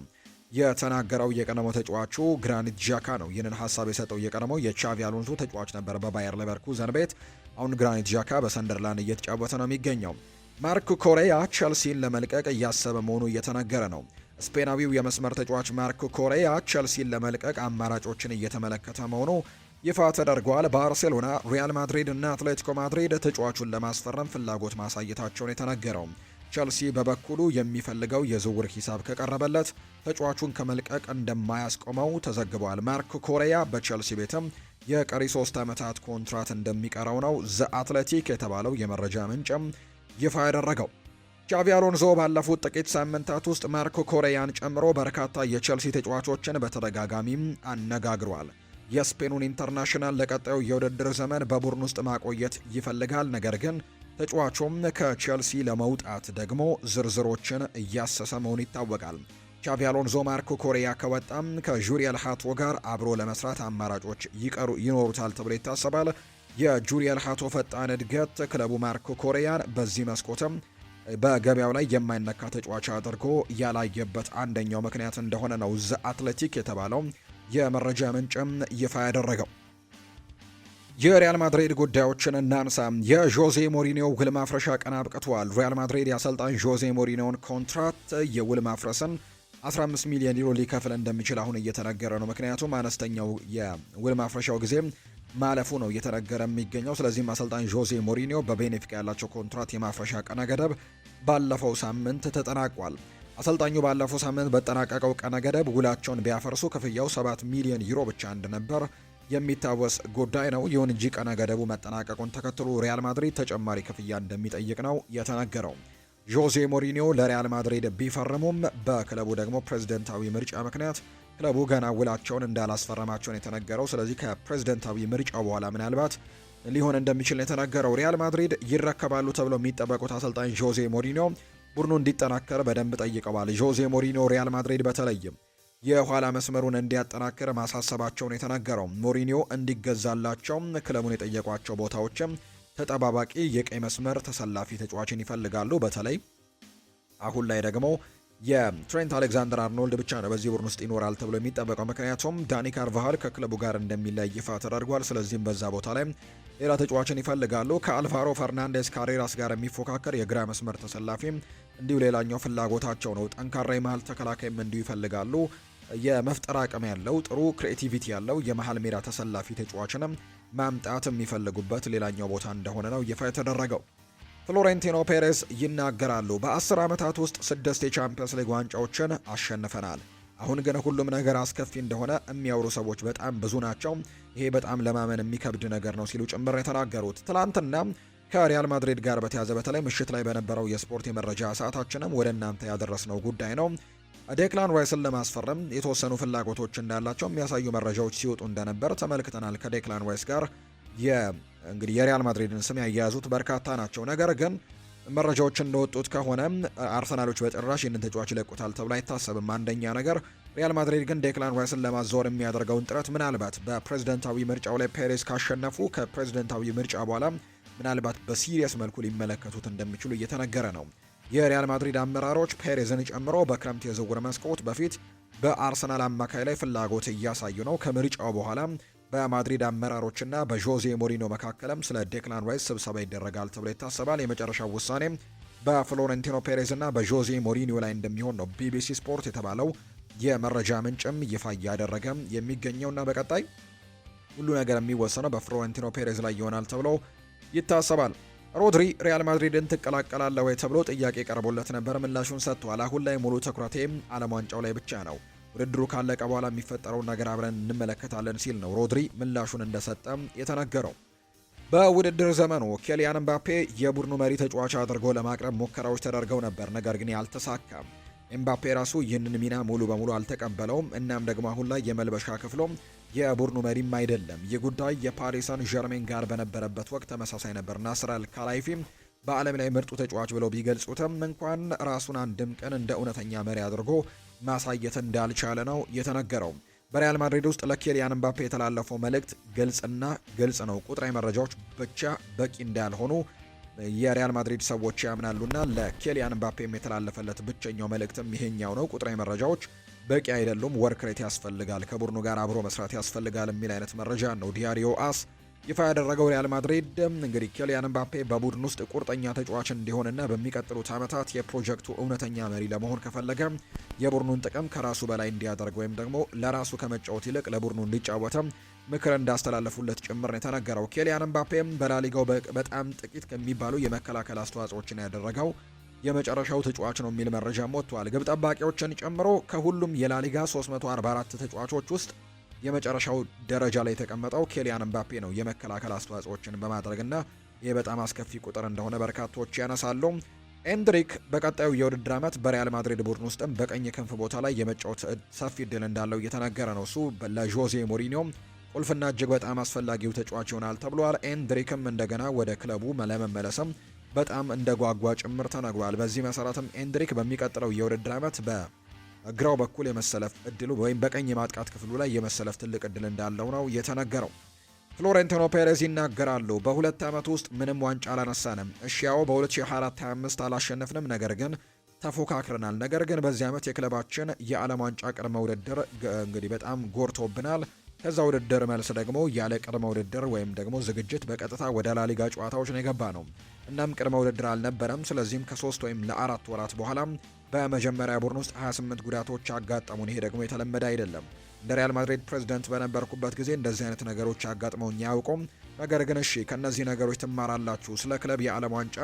የተናገረው። የቀድሞው ተጫዋቹ ግራኒት ዣካ ነው ይህንን ሀሳብ የሰጠው። የቀድሞው የሻቪ አሎንሶ ተጫዋች ነበር በባየር ሌቨርኩዘን ቤት። አሁን ግራኒት ዣካ በሰንደርላንድ እየተጫወተ ነው የሚገኘው። ማርክ ኮሬያ ቼልሲን ለመልቀቅ እያሰበ መሆኑ እየተነገረ ነው። ስፔናዊው የመስመር ተጫዋች ማርክ ኮሬያ ቼልሲን ለመልቀቅ አማራጮችን እየተመለከተ መሆኑ ይፋ ተደርጓል። ባርሴሎና፣ ሪያል ማድሪድ እና አትሌቲኮ ማድሪድ ተጫዋቹን ለማስፈረም ፍላጎት ማሳየታቸውን የተነገረው። ቼልሲ በበኩሉ የሚፈልገው የዝውውር ሂሳብ ከቀረበለት ተጫዋቹን ከመልቀቅ እንደማያስቆመው ተዘግቧል። ማርክ ኮሬያ በቼልሲ ቤትም የቀሪ 3 ዓመታት ኮንትራት እንደሚቀረው ነው ዘ አትሌቲክ የተባለው የመረጃ ምንጭም ይፋ ያደረገው። ሻቪ አሎንሶ ባለፉት ጥቂት ሳምንታት ውስጥ ማርክ ኮሬያን ጨምሮ በርካታ የቼልሲ ተጫዋቾችን በተደጋጋሚም አነጋግሯል። የስፔኑን ኢንተርናሽናል ለቀጣዩ የውድድር ዘመን በቡድን ውስጥ ማቆየት ይፈልጋል። ነገር ግን ተጫዋቹም ከቼልሲ ለመውጣት ደግሞ ዝርዝሮችን እያሰሰ መሆኑ ይታወቃል። ቻቪ አሎንዞ ማርኮ ኮሪያ ከወጣም ከጁሪየል ሃቶ ጋር አብሮ ለመስራት አማራጮች ይኖሩታል ተብሎ ይታሰባል። የጁሪየል ሃቶ ፈጣን እድገት ክለቡ ማርኮ ኮሪያን በዚህ መስኮትም በገበያው ላይ የማይነካ ተጫዋች አድርጎ ያላየበት አንደኛው ምክንያት እንደሆነ ነው ዘ አትሌቲክ የተባለው የመረጃ ምንጭም ይፋ ያደረገው። የሪያል ማድሪድ ጉዳዮችን እናንሳ። የዦዜ ሞሪኒዮ ውል ማፍረሻ ቀን አብቅቷል። ሪያል ማድሪድ የአሰልጣኝ ዦዜ ሞሪኒዮን ኮንትራት የውል ማፍረስን 15 ሚሊዮን ዩሮ ሊከፍል እንደሚችል አሁን እየተነገረ ነው። ምክንያቱም አነስተኛው የውል ማፍረሻው ጊዜ ማለፉ ነው እየተነገረ የሚገኘው። ስለዚህም አሰልጣኝ ዦዜ ሞሪኒዮ በቤኔፊካ ያላቸው ኮንትራት የማፍረሻ ቀነ ገደብ ባለፈው ሳምንት ተጠናቋል። አሰልጣኙ ባለፈው ሳምንት በጠናቀቀው ቀነ ገደብ ውላቸውን ቢያፈርሱ ክፍያው 7 ሚሊዮን ዩሮ ብቻ እንደነበር የሚታወስ ጉዳይ ነው። ይሁን እንጂ ቀነ ገደቡ መጠናቀቁን ተከትሎ ሪያል ማድሪድ ተጨማሪ ክፍያ እንደሚጠይቅ ነው የተነገረው። ዦዜ ሞሪኒዮ ለሪያል ማድሪድ ቢፈርሙም በክለቡ ደግሞ ፕሬዝደንታዊ ምርጫ ምክንያት ክለቡ ገና ውላቸውን እንዳላስፈረማቸውን የተነገረው። ስለዚህ ከፕሬዝደንታዊ ምርጫው በኋላ ምናልባት ሊሆን እንደሚችል የተነገረው። ሪያል ማድሪድ ይረከባሉ ተብለው የሚጠበቁት አሰልጣኝ ዦዜ ሞሪኒዮ ቡድኑ እንዲጠናከር በደንብ ጠይቀዋል። ዦዜ ሞሪኒዮ ሪያል ማድሪድ በተለይም የኋላ መስመሩን እንዲያጠናክር ማሳሰባቸውን የተነገረው። ሞሪኒዮ እንዲገዛላቸው ክለቡን የጠየቋቸው ቦታዎችም ተጠባባቂ የቀይ መስመር ተሰላፊ ተጫዋችን ይፈልጋሉ። በተለይ አሁን ላይ ደግሞ የትሬንት አሌክዛንደር አርኖልድ ብቻ ነው በዚህ ቡድን ውስጥ ይኖራል ተብሎ የሚጠበቀው። ምክንያቱም ዳኒ ካርቫሃል ከክለቡ ጋር እንደሚለይ ይፋ ተደርጓል። ስለዚህም በዛ ቦታ ላይ ሌላ ተጫዋችን ይፈልጋሉ። ከአልቫሮ ፈርናንዴስ ካሬራስ ጋር የሚፎካከር የግራ መስመር ተሰላፊ እንዲሁ ሌላኛው ፍላጎታቸው ነው። ጠንካራ የመሀል ተከላካይም እንዲሁ ይፈልጋሉ። የመፍጠር አቅም ያለው ጥሩ ክሬቲቪቲ ያለው የመሀል ሜዳ ተሰላፊ ተጫዋችንም ማምጣት የሚፈልጉበት ሌላኛው ቦታ እንደሆነ ነው ይፋ የተደረገው። ፍሎሬንቲኖ ፔሬዝ ይናገራሉ። በ10 ዓመታት ውስጥ 6 የቻምፒየንስ ሊግ ዋንጫዎችን አሸንፈናል። አሁን ግን ሁሉም ነገር አስከፊ እንደሆነ የሚያወሩ ሰዎች በጣም ብዙ ናቸው። ይሄ በጣም ለማመን የሚከብድ ነገር ነው ሲሉ ጭምር የተናገሩት ትላንትና ከሪያል ማድሪድ ጋር በተያዘ በተለይ ምሽት ላይ በነበረው የስፖርት የመረጃ ሰዓታችንም ወደ እናንተ ያደረስነው ጉዳይ ነው። ዴክላን ራይስን ለማስፈረም የተወሰኑ ፍላጎቶች እንዳላቸው የሚያሳዩ መረጃዎች ሲወጡ እንደነበር ተመልክተናል። ከዴክላን ራይስ ጋር እንግዲህ የሪያል ማድሪድን ስም ያያያዙት በርካታ ናቸው። ነገር ግን መረጃዎች እንደወጡት ከሆነ አርሰናሎች በጭራሽ ይህንን ተጫዋች ይለቁታል ተብሎ አይታሰብም። አንደኛ ነገር ሪያል ማድሪድ ግን ዴክላን ራይስን ለማዛወር የሚያደርገውን ጥረት ምናልባት በፕሬዝደንታዊ ምርጫው ላይ ፔሬዝ ካሸነፉ ከፕሬዝደንታዊ ምርጫ በኋላ ምናልባት በሲሪየስ መልኩ ሊመለከቱት እንደሚችሉ እየተነገረ ነው። የሪያል ማድሪድ አመራሮች ፔሬዝን ጨምሮ በክረምት የዝውውር መስኮት በፊት በአርሰናል አማካይ ላይ ፍላጎት እያሳዩ ነው። ከምርጫው በኋላ በማድሪድ አመራሮችና በዦዜ ሞሪኖ መካከልም ስለ ዴክላን ራይስ ስብሰባ ይደረጋል ተብሎ ይታሰባል። የመጨረሻው ውሳኔ በፍሎሬንቲኖ ፔሬዝ እና በዦዜ ሞሪኒዮ ላይ እንደሚሆን ነው ቢቢሲ ስፖርት የተባለው የመረጃ ምንጭም ይፋ እያደረገ የሚገኘውና በቀጣይ ሁሉ ነገር የሚወሰነው በፍሎሬንቲኖ ፔሬዝ ላይ ይሆናል ተብሎ ይታሰባል። ሮድሪ ሪያል ማድሪድን ትቀላቀላለህ ወይ ተብሎ ጥያቄ ቀርቦለት ነበር። ምላሹን ሰጥቷል። አሁን ላይ ሙሉ ትኩረቴም ዓለም ዋንጫው ላይ ብቻ ነው። ውድድሩ ካለቀ በኋላ የሚፈጠረውን ነገር አብረን እንመለከታለን ሲል ነው ሮድሪ ምላሹን እንደሰጠ የተነገረው። በውድድር ዘመኑ ኬሊያን ኤምባፔ የቡድኑ መሪ ተጫዋች አድርጎ ለማቅረብ ሙከራዎች ተደርገው ነበር፣ ነገር ግን ያልተሳካም። ኤምባፔ ራሱ ይህንን ሚና ሙሉ በሙሉ አልተቀበለውም። እናም ደግሞ አሁን ላይ የመልበሻ ክፍሎም የቡድኑ መሪም አይደለም። ይህ ጉዳይ የፓሪስ ሰን ዠርሜን ጋር በነበረበት ወቅት ተመሳሳይ ነበር። ናስር አል ካላይፊም በዓለም ላይ ምርጡ ተጫዋች ብለው ቢገልጹትም እንኳን ራሱን አንድም ቀን እንደ እውነተኛ መሪ አድርጎ ማሳየት እንዳልቻለ ነው የተነገረው። በሪያል ማድሪድ ውስጥ ለኬሊያን ኤምባፔ የተላለፈው መልእክት ግልጽ ነው። ቁጥራዊ መረጃዎች ብቻ በቂ እንዳልሆኑ የሪያል ማድሪድ ሰዎች ያምናሉና ለኬሊያን ኤምባፔም የተላለፈለት ብቸኛው መልእክትም ይሄኛው ነው። ቁጥራዊ መረጃዎች በቂ አይደሉም፣ ወርክ ሬት ያስፈልጋል፣ ከቡድኑ ጋር አብሮ መስራት ያስፈልጋል የሚል አይነት መረጃ ነው ዲያሪዮ አስ ይፋ ያደረገው። ሪያል ማድሪድ እንግዲህ ኬሊያን ኤምባፔ በቡድን ውስጥ ቁርጠኛ ተጫዋች እንዲሆንና በሚቀጥሉት ዓመታት የፕሮጀክቱ እውነተኛ መሪ ለመሆን ከፈለገ የቡድኑን ጥቅም ከራሱ በላይ እንዲያደርግ ወይም ደግሞ ለራሱ ከመጫወት ይልቅ ለቡድኑ እንዲጫወተም ምክር እንዳስተላለፉለት ጭምር የተነገረው። ኬሊያን ኤምባፔም በላሊጋው በጣም ጥቂት ከሚባሉ የመከላከል አስተዋጽኦችን ያደረገው የመጨረሻው ተጫዋች ነው የሚል መረጃም ወጥቷል። ግብ ጠባቂዎችን ጨምሮ ከሁሉም የላሊጋ 344 ተጫዋቾች ውስጥ የመጨረሻው ደረጃ ላይ የተቀመጠው ኬሊያን ኤምባፔ ነው የመከላከል አስተዋጽኦችን በማድረግና ይህ በጣም አስከፊ ቁጥር እንደሆነ በርካቶች ያነሳሉ። ኤንድሪክ በቀጣዩ የውድድር ዓመት በሪያል ማድሪድ ቡድን ውስጥም በቀኝ ክንፍ ቦታ ላይ የመጫወት ሰፊ እድል እንዳለው እየተነገረ ነው። እሱ ለዦዜ ሞሪኒዮ ቁልፍና እጅግ በጣም አስፈላጊው ተጫዋች ይሆናል ተብሏል። ኤንድሪክም እንደገና ወደ ክለቡ ለመመለስም በጣም እንደ ጓጓ ጭምር ተነግሯል። በዚህ መሰረትም ኤንድሪክ በሚቀጥለው የውድድር ዓመት ግራው በኩል የመሰለፍ እድሉ ወይም በቀኝ የማጥቃት ክፍሉ ላይ የመሰለፍ ትልቅ እድል እንዳለው ነው የተነገረው። ፍሎሬንቲኖ ፔሬዝ ይናገራሉ። በ2 ዓመት ውስጥ ምንም ዋንጫ አላነሳንም። እሺያው በ2024-25 አላሸነፍንም፣ ነገር ግን ተፎካክረናል። ነገር ግን በዚህ ዓመት የክለባችን የዓለም ዋንጫ ቅድመ ውድድር እንግዲህ በጣም ጎርቶብናል። ከዛ ውድድር መልስ ደግሞ ያለ ቅድመ ውድድር ወይም ደግሞ ዝግጅት በቀጥታ ወደ ላሊጋ ጨዋታዎች ነው የገባ ነው። እናም ቅድመ ውድድር አልነበረም። ስለዚህም ከ3 ወይም ለ4 ወራት በኋላ በመጀመሪያ ቡድን ውስጥ 28 ጉዳቶች አጋጠሙን። ይሄ ደግሞ የተለመደ አይደለም። እንደ ሪያል ማድሪድ ፕሬዝዳንት በነበርኩበት ጊዜ እንደዚህ አይነት ነገሮች አጋጥመውኝ አያውቁም። ነገር ግን እሺ ከነዚህ ነገሮች ትማራላችሁ። ስለ ክለብ የዓለም ዋንጫ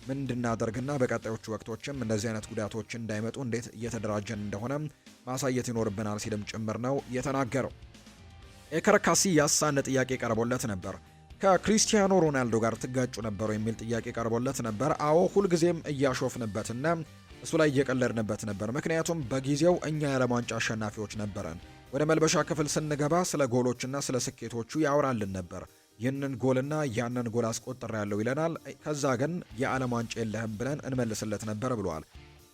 ምን እንድናደርግና በቀጣዮቹ ወቅቶችም እንደዚህ አይነት ጉዳቶች እንዳይመጡ እንዴት እየተደራጀን እንደሆነ ማሳየት ይኖርብናል ሲልም ጭምር ነው የተናገረው። ኢከር ካሲያስ አንድ ጥያቄ ቀርቦለት ነበር። ከክሪስቲያኖ ሮናልዶ ጋር ትጋጩ ነበሩ የሚል ጥያቄ ቀርቦለት ነበር። አዎ ሁልጊዜም እያሾፍንበትና እሱ ላይ እየቀለድንበት ነበር። ምክንያቱም በጊዜው እኛ የዓለም ዋንጫ አሸናፊዎች ነበረን። ወደ መልበሻ ክፍል ስንገባ ስለ ጎሎችና ስለ ስኬቶቹ ያወራልን ነበር። ይህንን ጎልና ያንን ጎል አስቆጥር ያለው ይለናል። ከዛ ግን የዓለም ዋንጫ የለህም ብለን እንመልስለት ነበር ብለዋል።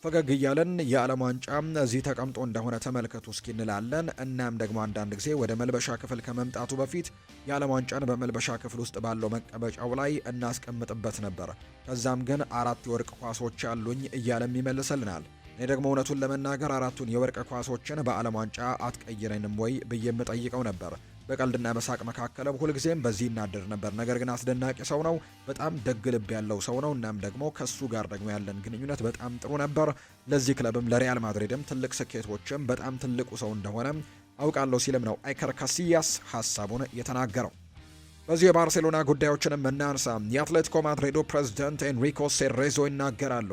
ፈገግ እያለን የዓለም ዋንጫ እዚህ ተቀምጦ እንደሆነ ተመልከቱ እስኪ እንላለን። እናም ደግሞ አንዳንድ ጊዜ ወደ መልበሻ ክፍል ከመምጣቱ በፊት የዓለም ዋንጫን በመልበሻ ክፍል ውስጥ ባለው መቀመጫው ላይ እናስቀምጥበት ነበር። ከዛም ግን 4 የወርቅ ኳሶች አሉኝ እያለም ይመልሰልናል። እኔ ደግሞ እውነቱን ለመናገር 4ቱን የወርቅ ኳሶችን በዓለም ዋንጫ አትቀይረንም ወይ ብዬ የምጠይቀው ነበር። በቀልድና በሳቅ መካከልም ሁልጊዜም በዚህ ይናደድ ነበር። ነገር ግን አስደናቂ ሰው ነው። በጣም ደግ ልብ ያለው ሰው ነው። እናም ደግሞ ከሱ ጋር ደግሞ ያለን ግንኙነት በጣም ጥሩ ነበር። ለዚህ ክለብም ለሪያል ማድሪድም ትልቅ ስኬቶችም በጣም ትልቁ ሰው እንደሆነ አውቃለሁ ሲልም ነው ኢከር ካሲያስ ሀሳቡን የተናገረው። በዚህ የባርሴሎና ጉዳዮችንም እናንሳ። የአትሌቲኮ ማድሪዱ ፕሬዝዳንት ኤንሪኮ ሴሬዞ ይናገራሉ።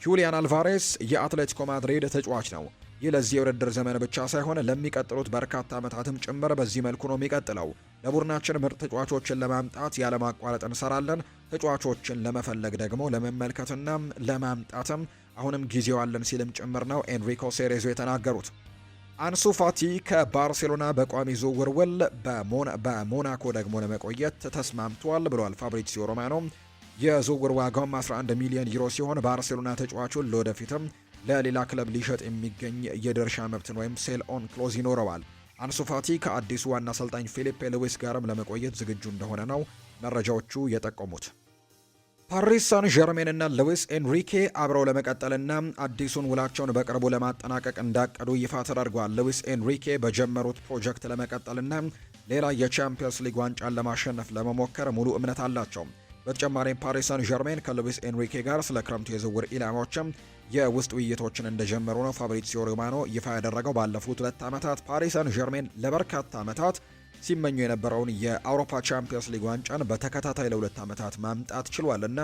ጁሊያን አልቫሬስ የአትሌቲኮ ማድሪድ ተጫዋች ነው። ይህ ለዚህ የውድድር ዘመን ብቻ ሳይሆን ለሚቀጥሉት በርካታ ዓመታትም ጭምር በዚህ መልኩ ነው የሚቀጥለው። ለቡድናችን ምርጥ ተጫዋቾችን ለማምጣት ያለማቋረጥ እንሰራለን። ተጫዋቾችን ለመፈለግ ደግሞ ለመመልከትና ለማምጣትም አሁንም ጊዜው አለን ሲልም ጭምር ነው ኤንሪኮ ሴሬዞ የተናገሩት። አንሱ ፋቲ ከባርሴሎና በቋሚ ዝውውር ውል በሞናኮ ደግሞ ለመቆየት ተስማምቷል ብሏል ፋብሪዚዮ ሮማኖ። የዝውውር ዋጋውም 11 ሚሊዮን ዩሮ ሲሆን ባርሴሎና ተጫዋቹን ለወደፊትም ለሌላ ክለብ ሊሸጥ የሚገኝ የድርሻ መብትን ወይም ሴል ኦን ክሎዝ ይኖረዋል። አንሱ ፋቲ ከአዲሱ ዋና አሰልጣኝ ፊሊፔ ሉዊስ ጋርም ለመቆየት ዝግጁ እንደሆነ ነው መረጃዎቹ የጠቆሙት። ፓሪስ ሳን ዠርሜን እና ሉዊስ ኤንሪኬ አብረው ለመቀጠልና አዲሱን ውላቸውን በቅርቡ ለማጠናቀቅ እንዳቀዱ ይፋ ተደርጓል። ሉዊስ ኤንሪኬ በጀመሩት ፕሮጀክት ለመቀጠልና ሌላ የቻምፒየንስ ሊግ ዋንጫን ለማሸነፍ ለመሞከር ሙሉ እምነት አላቸው። በተጨማሪም ፓሪስ ሳን ዠርሜን ከሉዊስ ኤንሪኬ ጋር ስለ ክረምቱ የዝውውር ኢላማዎችም የውስጥ ውይይቶችን እንደጀመሩ ነው ፋብሪዚዮ ሮማኖ ይፋ ያደረገው። ባለፉት 2 ዓመታት ፓሪስ ሳን ዠርሜን ለበርካታ ዓመታት ሲመኙ የነበረውን የአውሮፓ ቻምፒየንስ ሊግ ዋንጫን በተከታታይ ለ2 ዓመታት ማምጣት ችሏልና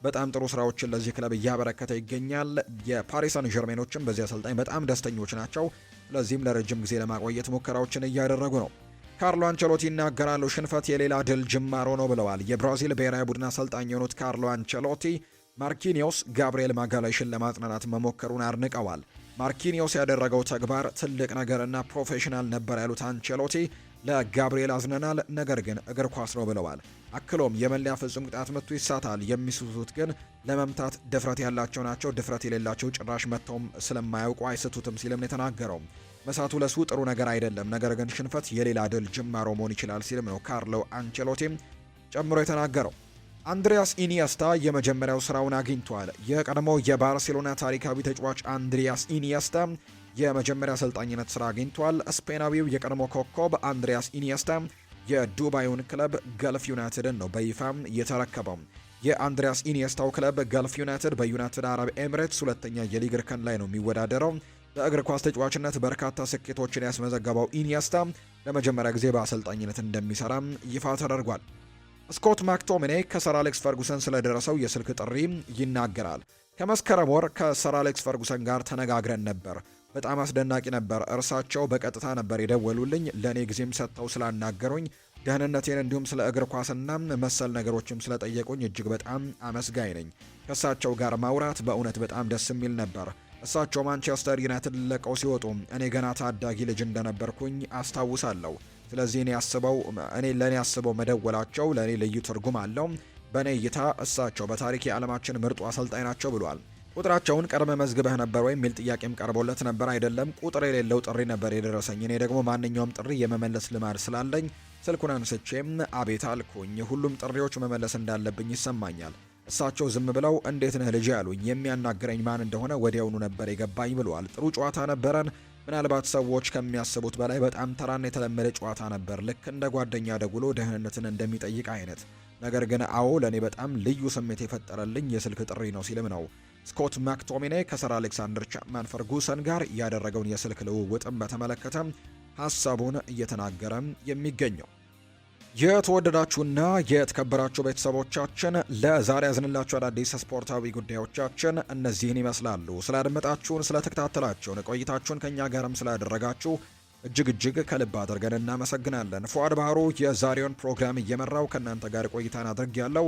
በጣም ጥሩ ስራዎችን ለዚህ ክለብ እያበረከተ ይገኛል። የፓሪስ ሳን ዠርሜኖችም በዚህ አሰልጣኝ በጣም ደስተኞች ናቸው። ስለዚህም ለረጅም ጊዜ ለማቆየት ሙከራዎችን እያደረጉ ነው። ካርሎ አንቸሎቲ ይናገራሉ። ሽንፈት የሌላ ድል ጅማሮ ነው ብለዋል። የብራዚል ብሔራዊ ቡድን አሰልጣኝ የሆኑት ካርሎ አንቸሎቲ ማርኪኒዮስ ጋብሪኤል ማጋላይሽን ለማጽናናት መሞከሩን አድንቀዋል። ማርኪኒዮስ ያደረገው ተግባር ትልቅ ነገርና ፕሮፌሽናል ነበር ያሉት አንቸሎቲ ለጋብሪኤል አዝነናል፣ ነገር ግን እግር ኳስ ነው ብለዋል። አክሎም የመለያ ፍጹም ቅጣት ምቱ ይሳታል፣ የሚስቱት ግን ለመምታት ድፍረት ያላቸው ናቸው። ድፍረት የሌላቸው ጭራሽ መጥተውም ስለማያውቁ አይስቱትም ሲልም የተናገረው። መሳቱ ለሱ ጥሩ ነገር አይደለም፣ ነገር ግን ሽንፈት የሌላ ድል ጅማሮ መሆን ይችላል ሲልም ነው ካርሎ አንቸሎቲም ጨምሮ የተናገረው። አንድሪያስ ኢኒየስታ የመጀመሪያው ስራውን አግኝቷል። የቀድሞው የባርሴሎና ታሪካዊ ተጫዋች አንድሪያስ ኢኒየስታ የመጀመሪያ አሰልጣኝነት ስራ አግኝቷል። ስፔናዊው የቀድሞ ኮከብ አንድሪያስ ኢኒየስታ የዱባዩን ክለብ ገልፍ ዩናይትድን ነው በይፋም የተረከበው። የአንድሪያስ ኢኒየስታው ክለብ ገልፍ ዩናይትድ በዩናይትድ አረብ ኤሚሬትስ ሁለተኛ የሊግ እርከን ላይ ነው የሚወዳደረው። በእግር ኳስ ተጫዋችነት በርካታ ስኬቶችን ያስመዘገበው ኢኒየስታ ለመጀመሪያ ጊዜ በአሰልጣኝነት እንደሚሰራም ይፋ ተደርጓል። ስኮት ማክቶሚኔ ከሰር አሌክስ ፈርጉሰን ስለደረሰው የስልክ ጥሪ ይናገራል። ከመስከረም ወር ከሰር አሌክስ ፈርጉሰን ጋር ተነጋግረን ነበር። በጣም አስደናቂ ነበር። እርሳቸው በቀጥታ ነበር የደወሉልኝ። ለእኔ ጊዜም ሰጥተው ስላናገሩኝ፣ ደህንነቴን እንዲሁም ስለ እግር ኳስና መሰል ነገሮችም ስለጠየቁኝ እጅግ በጣም አመስጋኝ ነኝ። ከእሳቸው ጋር ማውራት በእውነት በጣም ደስ የሚል ነበር። እሳቸው ማንቸስተር ዩናይትድ ለቀው ሲወጡ እኔ ገና ታዳጊ ልጅ እንደነበርኩኝ አስታውሳለሁ። ስለዚህ ለእኔ አስበው መደወላቸው ለእኔ ልዩ ትርጉም አለው። በእኔ እይታ እሳቸው በታሪክ የዓለማችን ምርጡ አሰልጣኝ ናቸው ብሏል። ቁጥራቸውን ቀድመ መዝግበህ ነበር ወይ የሚል ጥያቄም ቀርቦለት ነበር። አይደለም ቁጥር የሌለው ጥሪ ነበር የደረሰኝ። እኔ ደግሞ ማንኛውም ጥሪ የመመለስ ልማድ ስላለኝ ስልኩን አንስቼም አቤት አልኩኝ። ሁሉም ጥሪዎች መመለስ እንዳለብኝ ይሰማኛል። እሳቸው ዝም ብለው እንዴት ነህ ልጅ ያሉኝ። የሚያናግረኝ ማን እንደሆነ ወዲያውኑ ነበር የገባኝ ብሏል። ጥሩ ጨዋታ ነበረን። ምናልባት ሰዎች ከሚያስቡት በላይ በጣም ተራና የተለመደ ጨዋታ ነበር። ልክ እንደ ጓደኛ ደውሎ ደህንነትን እንደሚጠይቅ አይነት ነገር ግን አዎ ለእኔ በጣም ልዩ ስሜት የፈጠረልኝ የስልክ ጥሪ ነው ሲልም ነው ስኮት ማክቶሚኔ ከሰር አሌክሳንደር ቻፕማን ፈርጉሰን ጋር ያደረገውን የስልክ ልውውጥም በተመለከተ ሀሳቡን እየተናገረ የሚገኘው። የተወደዳችሁና የተከበራችሁ ቤተሰቦቻችን ለዛሬ ያዝንላችሁ አዳዲስ ስፖርታዊ ጉዳዮቻችን እነዚህን ይመስላሉ። ስላደመጣችሁን፣ ስለተከታተላችሁን፣ ቆይታችሁን ከኛ ጋርም ስላደረጋችሁ እጅግ ከልብ አድርገን እናመሰግናለን። ፉአድ ባህሩ የዛሬውን ፕሮግራም እየመራው ከእናንተ ጋር ቆይታን አድርጌያለሁ።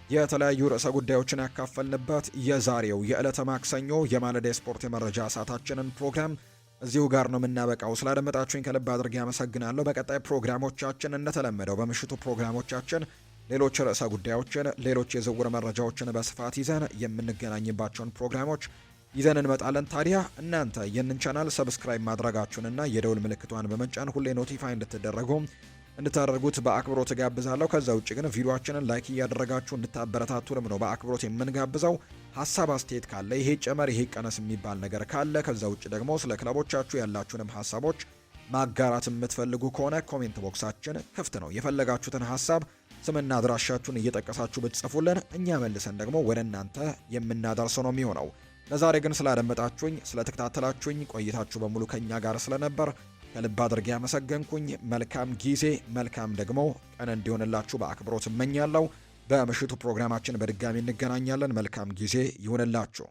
የተለያዩ ርዕሰ ጉዳዮችን ያካፈልንበት የዛሬው የዕለተ ማክሰኞ የማለዳ ስፖርት የመረጃ ሰዓታችንን ፕሮግራም እዚሁ ጋር ነው የምናበቃው። ስላደመጣችሁኝ ከልብ አድርጌ አመሰግናለሁ። በቀጣይ ፕሮግራሞቻችን እንደተለመደው በምሽቱ ፕሮግራሞቻችን ሌሎች ርዕሰ ጉዳዮችን፣ ሌሎች የዝውውር መረጃዎችን በስፋት ይዘን የምንገናኝባቸውን ፕሮግራሞች ይዘን እንመጣለን። ታዲያ እናንተ ይህንን ቻናል ሰብስክራይብ ማድረጋችሁንና የደውል ምልክቷን በመጫን ሁሌ ኖቲፋይ እንድታደርጉት በአክብሮት ጋብዛለሁ። ከዛ ውጭ ግን ቪዲዮአችንን ላይክ እያደረጋችሁ እንድታበረታቱንም ነው በአክብሮት የምንጋብዘው። ሀሳብ አስተያየት ካለ ይሄ ጨመር ይሄ ቀነስ የሚባል ነገር ካለ፣ ከዛ ውጭ ደግሞ ስለ ክለቦቻችሁ ያላችሁንም ሀሳቦች ማጋራት የምትፈልጉ ከሆነ ኮሜንት ቦክሳችን ክፍት ነው። የፈለጋችሁትን ሀሳብ ስምና አድራሻችሁን እየጠቀሳችሁ ብትጽፉልን እኛ መልሰን ደግሞ ወደ እናንተ የምናደርሰው ነው የሚሆነው። ለዛሬ ግን ስላደመጣችሁኝ፣ ስለተከታተላችሁኝ፣ ቆይታችሁ በሙሉ ከኛ ጋር ስለነበር ከልብ አድርጌ ያመሰገንኩኝ። መልካም ጊዜ መልካም ደግሞ ቀን እንዲሆንላችሁ በአክብሮት እመኛለሁ። በምሽቱ ፕሮግራማችን በድጋሚ እንገናኛለን። መልካም ጊዜ ይሁንላችሁ።